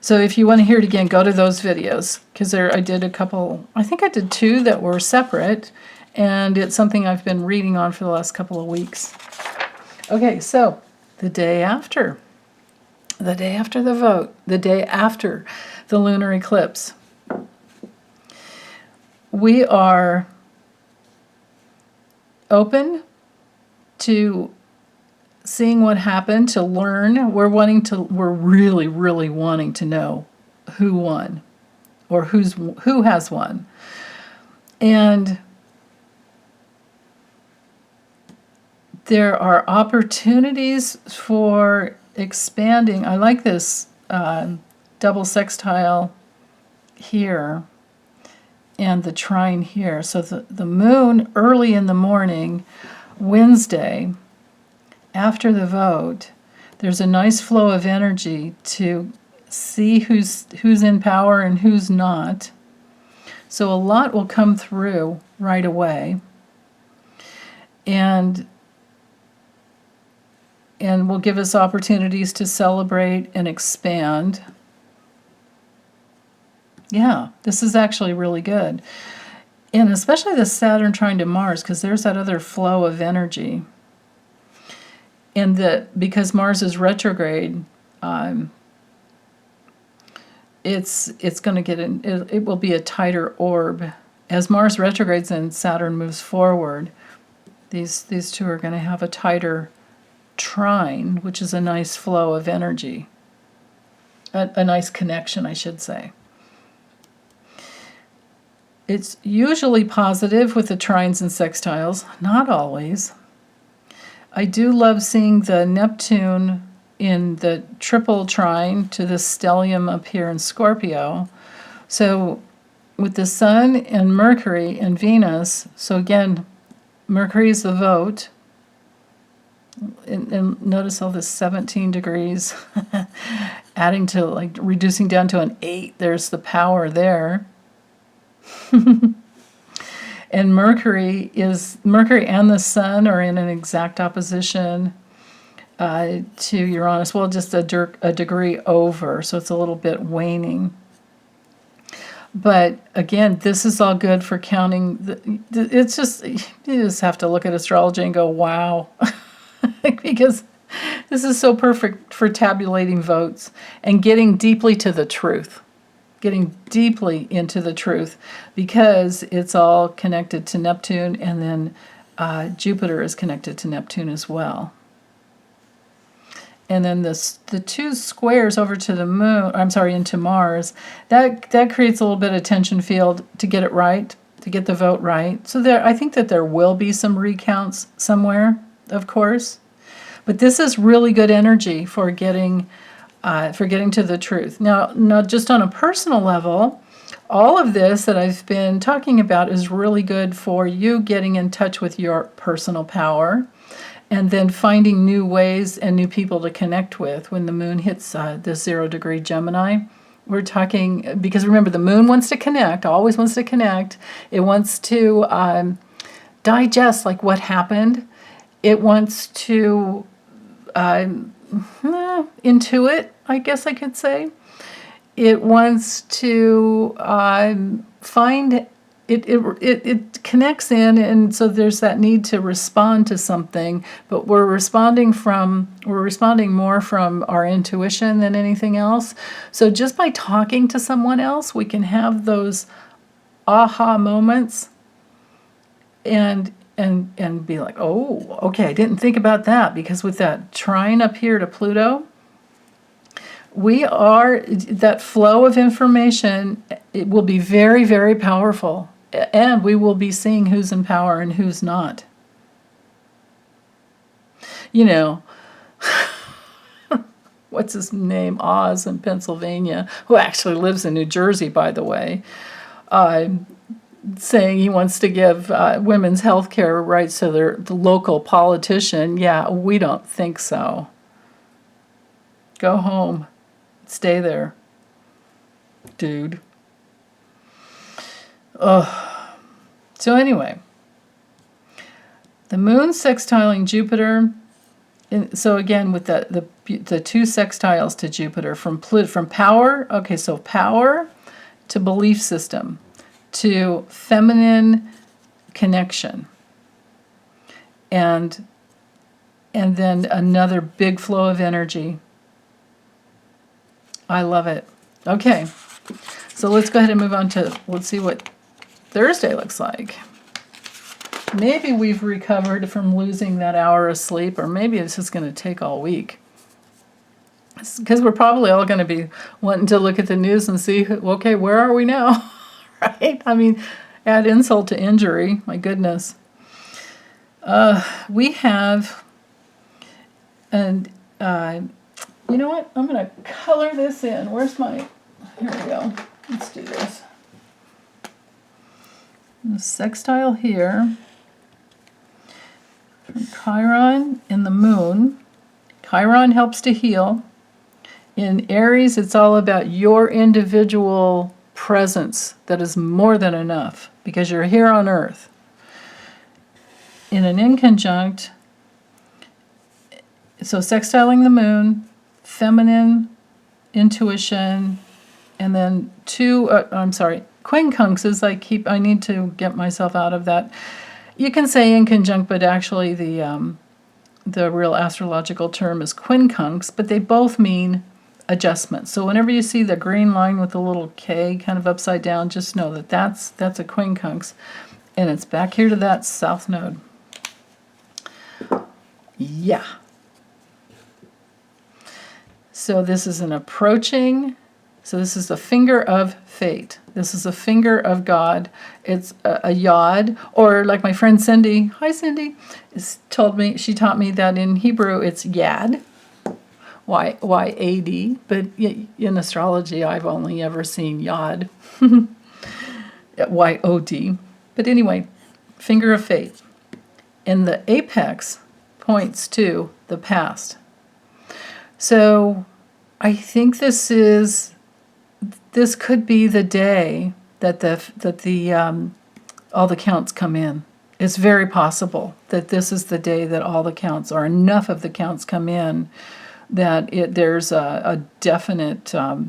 So if you want to hear it again, go to those videos, because I did a couple, I think I did 2 that were separate, and it's something I've been reading on for the last couple of weeks. Okay, so the day after the vote, the day after the lunar eclipse, we are open to seeing what happened, to learn. We're really, really wanting to know who won, or who has won. And there are opportunities for expanding. I like this double sextile here and the trine here. So the moon early in the morning, Wednesday, after the vote, there's a nice flow of energy to see who's in power and who's not. So a lot will come through right away. And will give us opportunities to celebrate and expand. Yeah, this is actually really good. And especially the Saturn trine to Mars, because there's that other flow of energy. And because Mars is retrograde, it's going to get in. It will be a tighter orb as Mars retrogrades and Saturn moves forward. These two are going to have a tighter trine, which is a nice flow of energy, a nice connection, I should say. It's usually positive with the trines and sextiles, not always. I do love seeing the Neptune in the triple trine to the stellium up here in Scorpio. So with the Sun and Mercury and Venus, so again, Mercury is the vote. And notice all this 17 degrees adding to, like, reducing down to an 8. There's the power there. And Mercury and the Sun are in an exact opposition to Uranus. Well, just a degree over, so it's a little bit waning. But again, this is all good for counting. It's just, you just have to look at astrology and go, wow. Because this is so perfect for tabulating votes and getting deeply to the truth. Getting deeply into the truth, because it's all connected to Neptune, and then Jupiter is connected to Neptune as well. And then the two squares over to the moon, into Mars, that creates a little bit of tension field to get it right, to get the vote right. So I think that there will be some recounts somewhere, of course. But this is really good energy for getting to the truth. Now, not just on a personal level, all of this that I've been talking about is really good for you getting in touch with your personal power, and then finding new ways and new people to connect with when the moon hits the 0-degree Gemini. We're talking, because remember, the moon wants to connect, always wants to connect. It wants to digest, like, what happened. It wants to intuit, I guess I could say. It wants to find it connects in, and so there's that need to respond to something, but we're responding more from our intuition than anything else. So just by talking to someone else, we can have those aha moments and be like, oh, okay, I didn't think about that, because with that trine up here to Pluto, that flow of information, it will be very, very powerful, and we will be seeing who's in power and who's not. You know, what's his name? Oz in Pennsylvania, who actually lives in New Jersey, by the way, saying he wants to give women's health care rights to the local politician. Yeah, we don't think so. Go home. Stay there, dude. Ugh. So anyway, the moon sextiling Jupiter. So again, with the two sextiles to Jupiter from power. Okay, so power to belief system, to feminine connection, and then another big flow of energy. I love it. Okay, so let's go ahead and move on let's see what Thursday looks like. Maybe we've recovered from losing that hour of sleep, or maybe it's just going to take all week. Because we're probably all going to be wanting to look at the news and see, okay, where are we now? Right? I mean, add insult to injury. My goodness. We have, and you know what? I'm going to color this in. Here we go. Let's do this. The sextile here from Chiron in the moon. Chiron helps to heal. In Aries, it's all about your individual presence that is more than enough, because you're here on Earth. In an inconjunct, so sextiling the moon, feminine intuition, and then quincunxes. I need to get myself out of that. You can say inconjunct, but actually the real astrological term is quincunx, but they both mean adjustment. So whenever you see the green line with the little K kind of upside down, just know that that's a quincunx, and it's back here to that south node. Yeah. So this is an approaching, so this is the finger of fate. This is a finger of God. It's a yod, or like my friend Cindy, hi Cindy, she taught me that in Hebrew it's yad, Y-A-D, but in astrology I've only ever seen yod, Y-O-D. But anyway, finger of fate. And the apex points to the past. So I think this could be the day that all the counts come in. It's very possible that this is the day that all the counts, or enough of the counts, come in, that there's a definite, a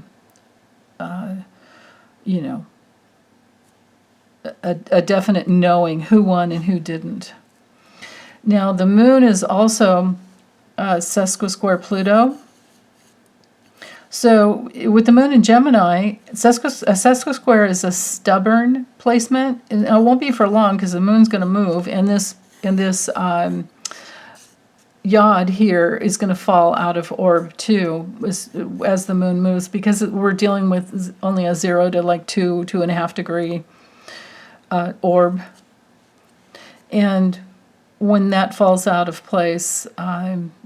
definite knowing who won and who didn't. Now the moon is also sesquisquare Pluto. So with the moon in Gemini, a sesquisquare is a stubborn placement, and it won't be for long because the moon's going to move, and this yod here is going to fall out of orb too as the moon moves, because we're dealing with only a 0 to like 2.5 degree orb, and when that falls out of place,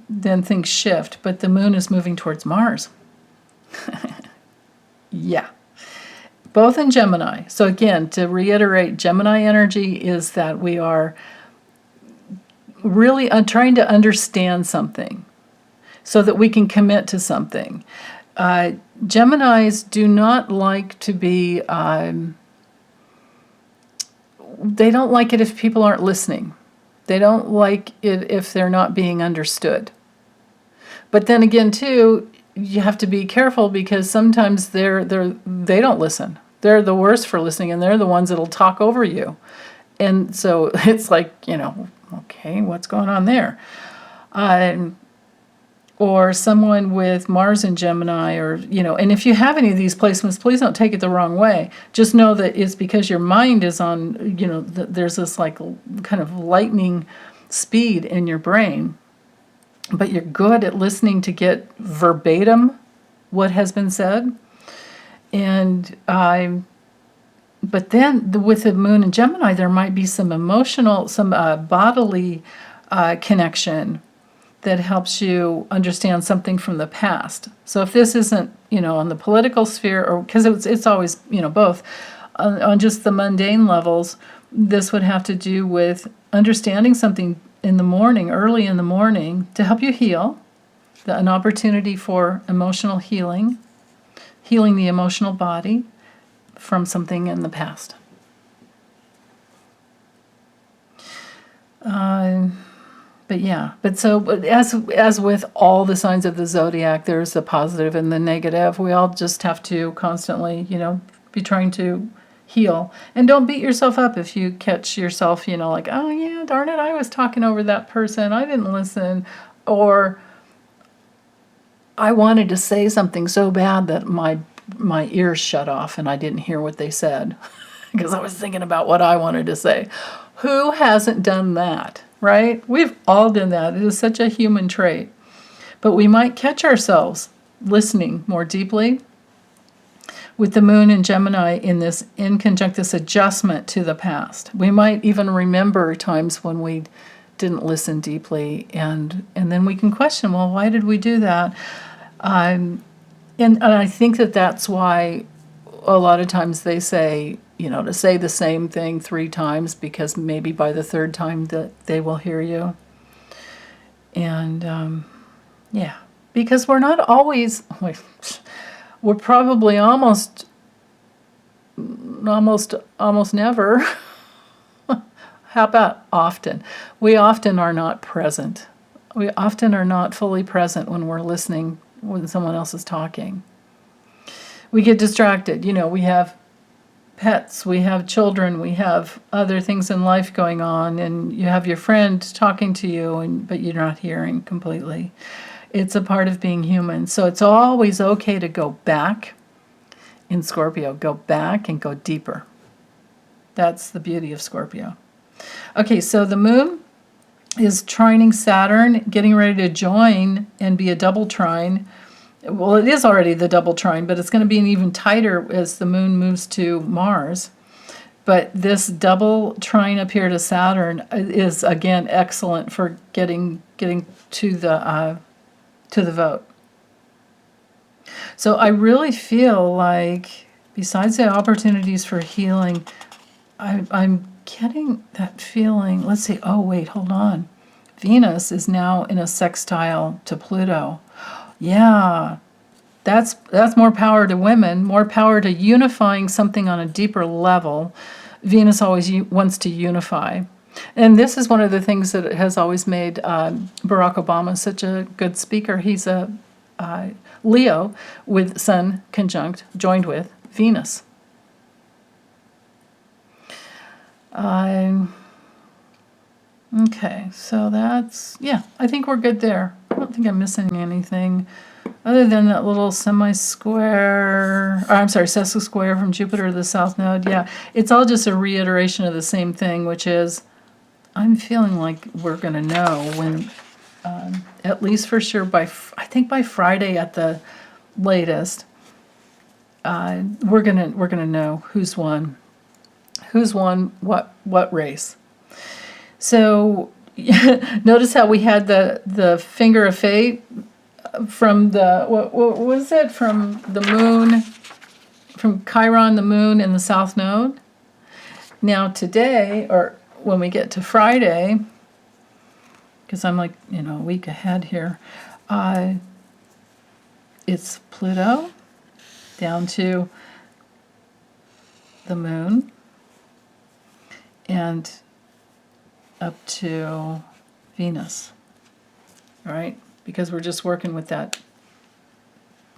then things shift. But the moon is moving towards Mars. Yeah, both in Gemini. So again, to reiterate, Gemini energy is that we are really trying to understand something so that we can commit to something. Geminis do not like to be, they don't like it if people aren't listening. They don't like it if they're not being understood. But then again, too, you have to be careful, because sometimes they don't listen. They're the worst for listening, and they're the ones that'll talk over you. And so it's like, okay, what's going on there? Or someone with Mars in Gemini, or, and if you have any of these placements, please don't take it the wrong way. Just know that it's because your mind is on, there's this like kind of lightning speed in your brain, but you're good at listening to get verbatim what has been said. And but then with the moon in Gemini, there might be some emotional, some bodily connection that helps you understand something from the past. So if this isn't, on the political sphere, or because it's always, both, on just the mundane levels, this would have to do with understanding something in the morning, early in the morning, to help you heal, an opportunity for emotional healing the emotional body from something in the past. But as with all the signs of the zodiac, there's the positive and the negative. We all just have to constantly, be trying to heal. And don't beat yourself up if you catch yourself, like, oh yeah, darn it, I was talking over that person, I didn't listen, or I wanted to say something so bad that my ears shut off and I didn't hear what they said because I was thinking about what I wanted to say. Who hasn't done that, right? We've all done that. It is such a human trait. But we might catch ourselves listening more deeply with the moon in Gemini in conjunct this adjustment to the past. We might even remember times when we didn't listen deeply, and then we can question, well, why did we do that? And I think that's why a lot of times they say, to say the same thing 3 times, because maybe by the 3rd time that they will hear you. And because we're not always, we're probably almost never. How about often? We often are not present. We often are not fully present when we're listening when someone else is talking. we get distracted. You know, we have pets, we have children, we have other things in life going on, and you have your friend talking to you, but you're not hearing completely. It's a part of being human. So it's always okay to go back in Scorpio. Go back and go deeper. That's the beauty of Scorpio. Okay, so the moon is trining Saturn, getting ready to join and be a double trine. Well, it is already the double trine, but it's going to be an even tighter as the moon moves to Mars. But this double trine up here to Saturn is, again, excellent for getting to the vote. So I really feel like, besides the opportunities for healing, I'm getting that feeling. Let's see. Oh, wait, hold on. Venus is now in a sextile to Pluto. Yeah, that's more power to women, more power to unifying something on a deeper level. Venus always wants to unify. And this is one of the things that has always made Barack Obama such a good speaker. He's a Leo with Sun conjunct, joined with Venus. Okay, so that's, yeah, I think we're good there. I don't think I'm missing anything other than that little semi-square, or I'm sorry, sesquisquare from Jupiter to the South Node. Yeah, it's all just a reiteration of the same thing, which is I'm feeling like we're going to know when, at least for sure, I think by Friday at the latest, we're gonna know who's won what race. So notice how we had the finger of fate from the what was it, from the moon, from Chiron, the moon, and the South Node. Now today, or when we get to Friday, because I'm like, a week ahead here, it's Pluto down to the moon and up to Venus, right? Because we're just working with that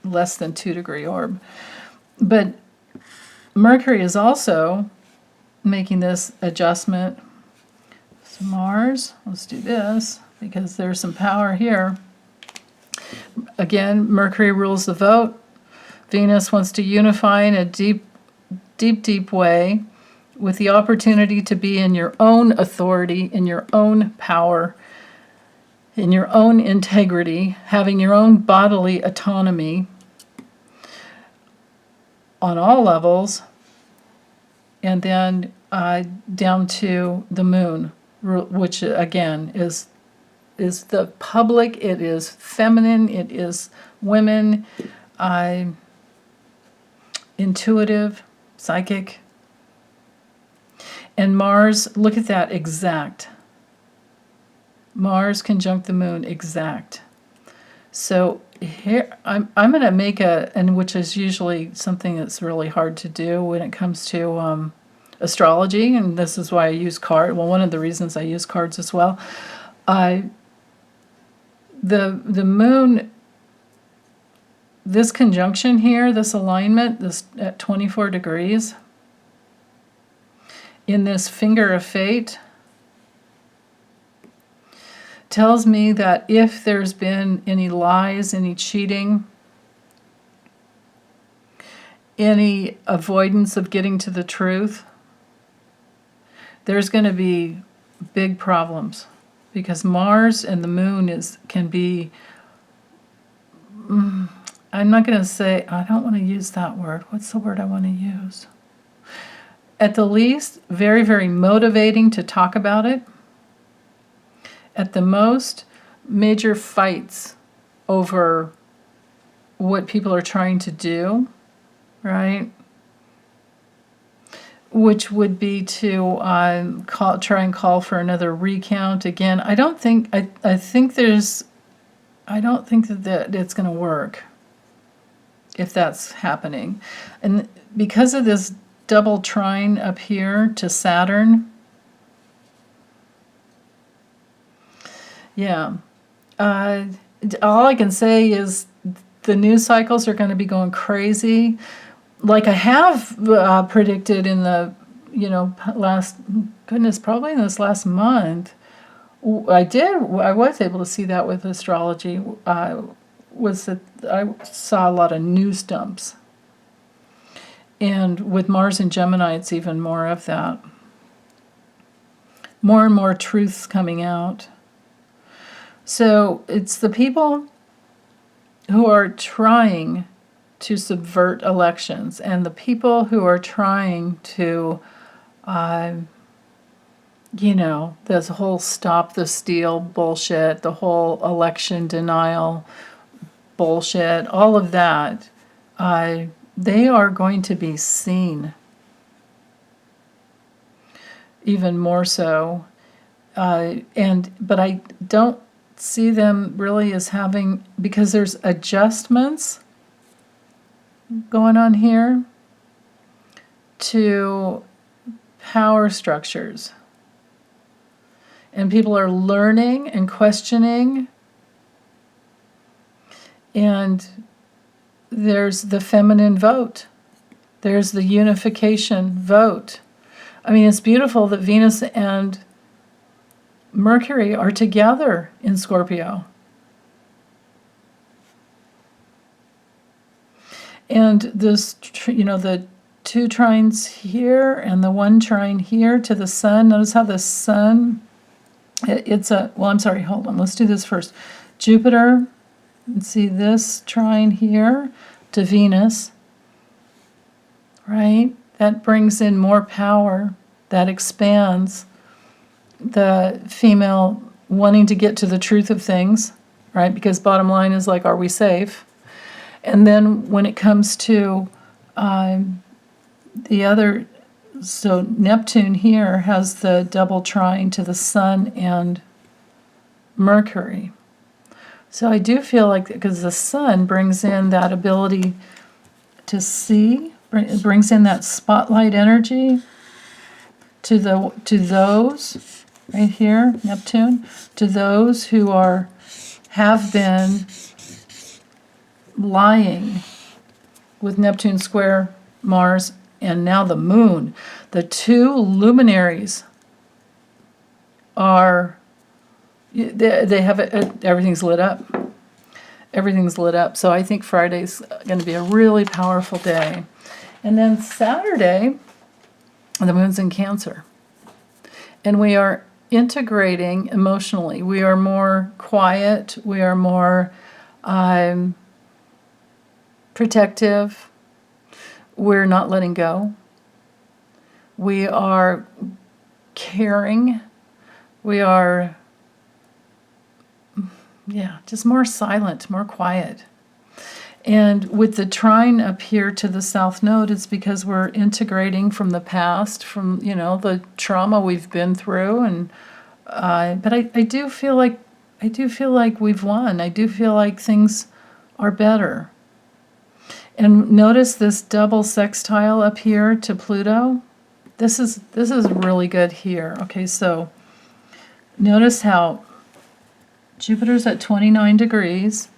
less than 2-degree orb. But Mercury is also making this adjustment. So Mars, let's do this because there's some power here. Again, Mercury rules the vote. Venus wants to unify in a deep, deep, deep way with the opportunity to be in your own authority, in your own power, in your own integrity, having your own bodily autonomy on all levels, and then down to the moon, which again is the public, it is feminine, it is women, intuitive, psychic. And Mars, look at that, exact. Mars conjunct the moon, exact. So here, I'm going to make and which is usually something that's really hard to do when it comes to astrology, and this is why I use cards. Well, one of the reasons I use cards as well. The moon, this conjunction here, this alignment, this at 24 degrees, in this finger of fate, tells me that if there's been any lies, any cheating, any avoidance of getting to the truth, there's going to be big problems, because Mars and the moon can be, I'm not going to say, I don't want to use that word. What's the word I want to use? At the least, very, very motivating to talk about it. At the most, major fights over what people are trying to do, right? Which would be to try and call for another recount again. I don't think that it's going to work if that's happening. And because of this double trine up here to Saturn, yeah, all I can say is the news cycles are going to be going crazy. Like I have predicted in the, probably in this last month. I was able to see that with astrology, was that I saw a lot of news dumps. And with Mars and Gemini, it's even more of that. More and more truths coming out. So it's the people who are trying to subvert elections and the people who are trying to, this whole stop the steal bullshit, the whole election denial bullshit, all of that, they are going to be seen even more so. But I don't see them really as having, because there's adjustments going on here to power structures. And people are learning and questioning. And there's the feminine vote. There's the unification vote. I mean, it's beautiful that Venus and Mercury are together in Scorpio. And this, the two trines here and the one trine here to the sun. Notice how the sun, hold on. Let's do this first. Jupiter, let's see this trine here to Venus, right? That brings in more power. That expands the female wanting to get to the truth of things, right? Because bottom line is like, are we safe? And then when it comes to the other, so Neptune here has the double trine to the sun and Mercury. So I do feel like, because the sun brings in that ability to see, it brings in that spotlight energy to those right here, Neptune, to those who have been lying with Neptune square Mars and now the moon. The two luminaries are, they have everything's lit up. Everything's lit up. So I think Friday's going to be a really powerful day. And then Saturday, the moon's in Cancer. And we are integrating emotionally. We are more quiet. We are more protective. We're not letting go. We are caring. We are, just more silent, more quiet. And with the trine up here to the south node, it's because we're integrating from the past, from, the trauma we've been through. And but I do feel like we've won. I do feel like things are better. And notice this double sextile up here to Pluto. This is really good here. Okay, so notice how Jupiter's at 29 degrees,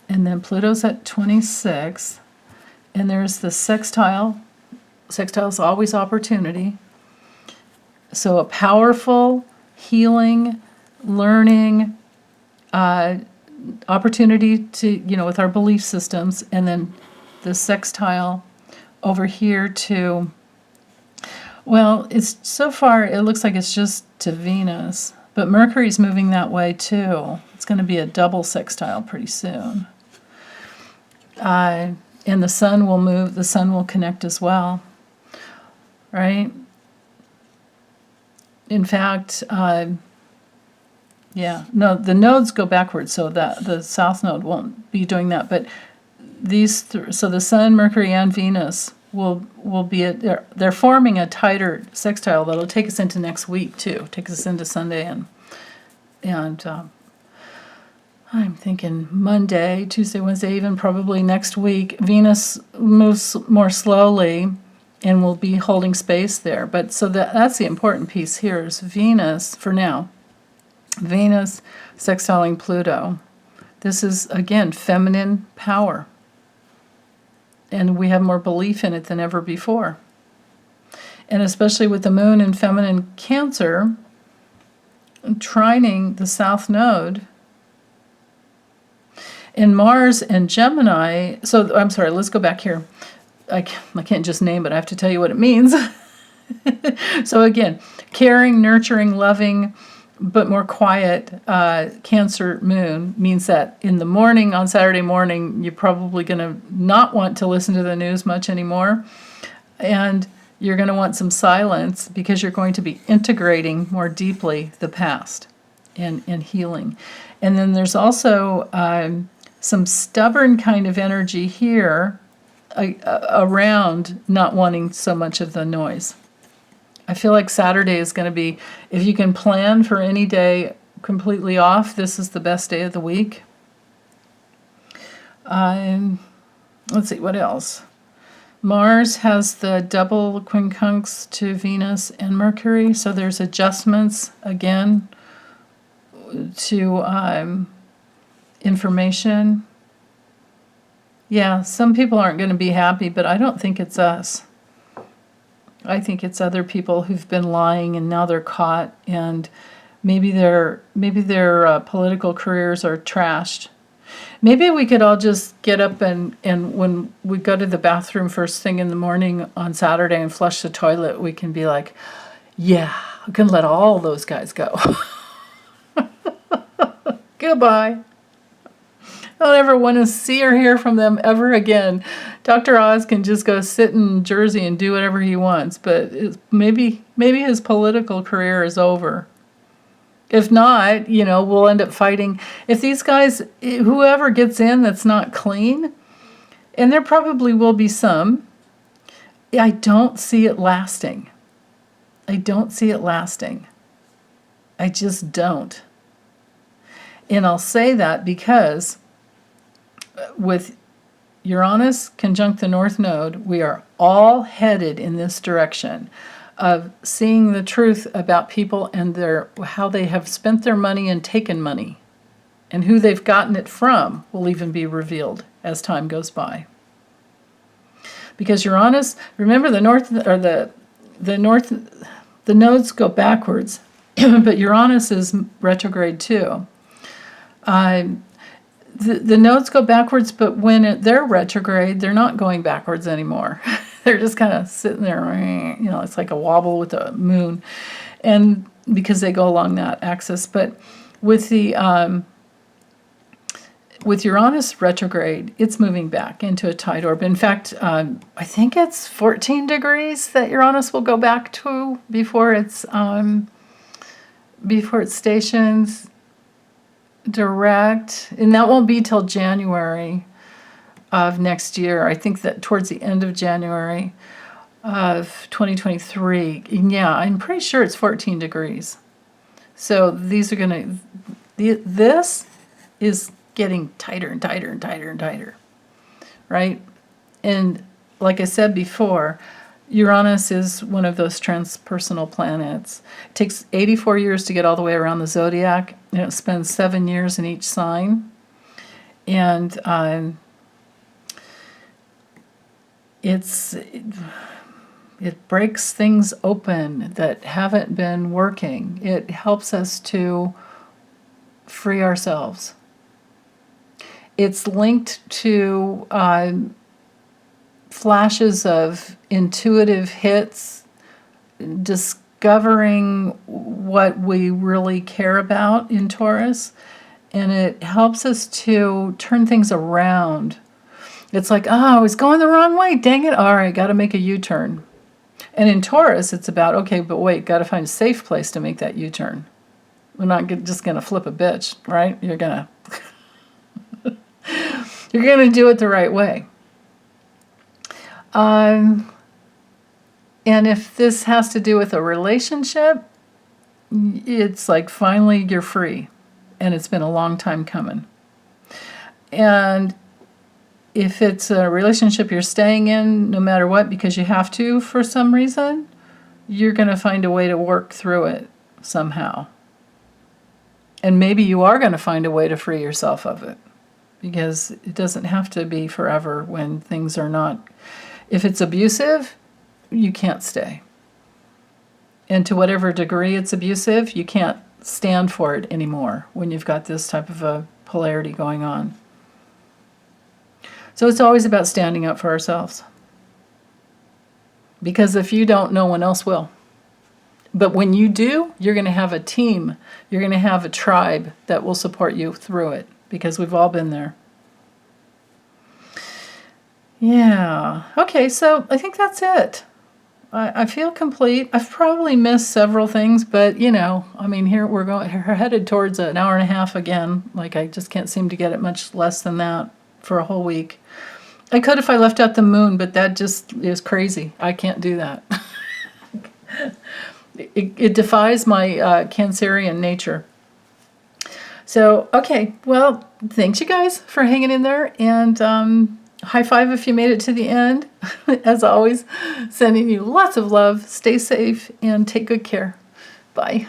and then Pluto's at 26, and there's the sextile. Sextile is always opportunity. So a powerful, healing, learning, opportunity to, with our belief systems, and then the sextile over here to, it's so far, it looks like it's just to Venus, but Mercury's moving that way too. It's going to be a double sextile pretty soon. And the sun will move, the sun will connect as well, right? In fact, the nodes go backwards, so that the south node won't be doing that, but so the sun, Mercury, and Venus will be they're forming a tighter sextile that'll take us into next week too. Take us into Sunday and I'm thinking Monday, Tuesday, Wednesday, even probably next week. Venus moves more slowly and will be holding space there. But so that's the important piece here is Venus for now. Venus sextiling Pluto. This is again feminine power. and we have more belief in it than ever before. And especially with the moon in feminine Cancer, trining the south node, and Mars and Gemini. So I'm sorry, let's go back here. I can't just name it, I have to tell you what it means. So again, caring, nurturing, loving, but more quiet Cancer moon means that in the morning, on Saturday morning, you're probably going to not want to listen to the news much anymore. And you're going to want some silence because you're going to be integrating more deeply the past and healing. And then there's also some stubborn kind of energy here around not wanting so much of the noise. I feel like Saturday is going to be, if you can plan for any day completely off, this is the best day of the week. Let's see, what else? Mars has the double quincunx to Venus and Mercury, so there's adjustments, again, to information. Yeah, some people aren't going to be happy, but I don't think it's us. I think it's other people who've been lying and now they're caught, and maybe their political careers are trashed. Maybe we could all just get up and when we go to the bathroom first thing in the morning on Saturday and flush the toilet, we can be like, yeah, we can let all those guys go. Goodbye. I don't ever want to see or hear from them ever again. Dr. Oz can just go sit in Jersey and do whatever he wants, but maybe his political career is over. If not, we'll end up fighting. If these guys, whoever gets in that's not clean, and there probably will be some, I don't see it lasting. I just don't. And I'll say that because with Uranus conjunct the North Node, we are all headed in this direction of seeing the truth about people and how they have spent their money and taken money. And who they've gotten it from will even be revealed as time goes by. Because Uranus, remember the nodes go backwards, but Uranus is retrograde too. The nodes go backwards, but when they're retrograde, they're not going backwards anymore. They're just kind of sitting there, it's like a wobble with the moon, and because they go along that axis. But with with Uranus retrograde, it's moving back into a tight orb. In fact, I think it's 14 degrees that Uranus will go back to before it stations direct, and that won't be till January of next year. I think that towards the end of January of 2023. And yeah, I'm pretty sure it's 14 degrees. So these are this is getting tighter and tighter and tighter and tighter, right? And like I said before, Uranus is one of those transpersonal planets. It takes 84 years to get all the way around the zodiac, and it spends 7 years in each sign. And it breaks things open that haven't been working. It helps us to free ourselves. It's linked to flashes of intuitive hits, discovering what we really care about in Taurus, and it helps us to turn things around. It's like, I was going the wrong way, dang it, all right, got to make a U-turn. And in Taurus, it's about, okay, but wait, got to find a safe place to make that U-turn. We're not just going to flip a bitch, right? You're going to do it the right way. And if this has to do with a relationship, it's like finally you're free, and it's been a long time coming. And if it's a relationship you're staying in no matter what because you have to for some reason, you're going to find a way to work through it somehow. And maybe you are going to find a way to free yourself of it. because it doesn't have to be forever when things are not. If it's abusive, you can't stay. And to whatever degree it's abusive, you can't stand for it anymore when you've got this type of a polarity going on. So it's always about standing up for ourselves. Because if you don't, no one else will. But when you do, you're going to have a team. You're going to have a tribe that will support you through it, because we've all been there. Yeah. Okay, so I think that's it. I feel complete. I've probably missed several things, but I mean, here we're headed towards an hour and a half again. Like, I just can't seem to get it much less than that for a whole week. I could if I left out the moon, but that just is crazy. I can't do that. It defies my Cancerian nature. So, okay, well, thanks you guys for hanging in there, and high five if you made it to the end. As always, sending you lots of love. Stay safe and take good care. Bye.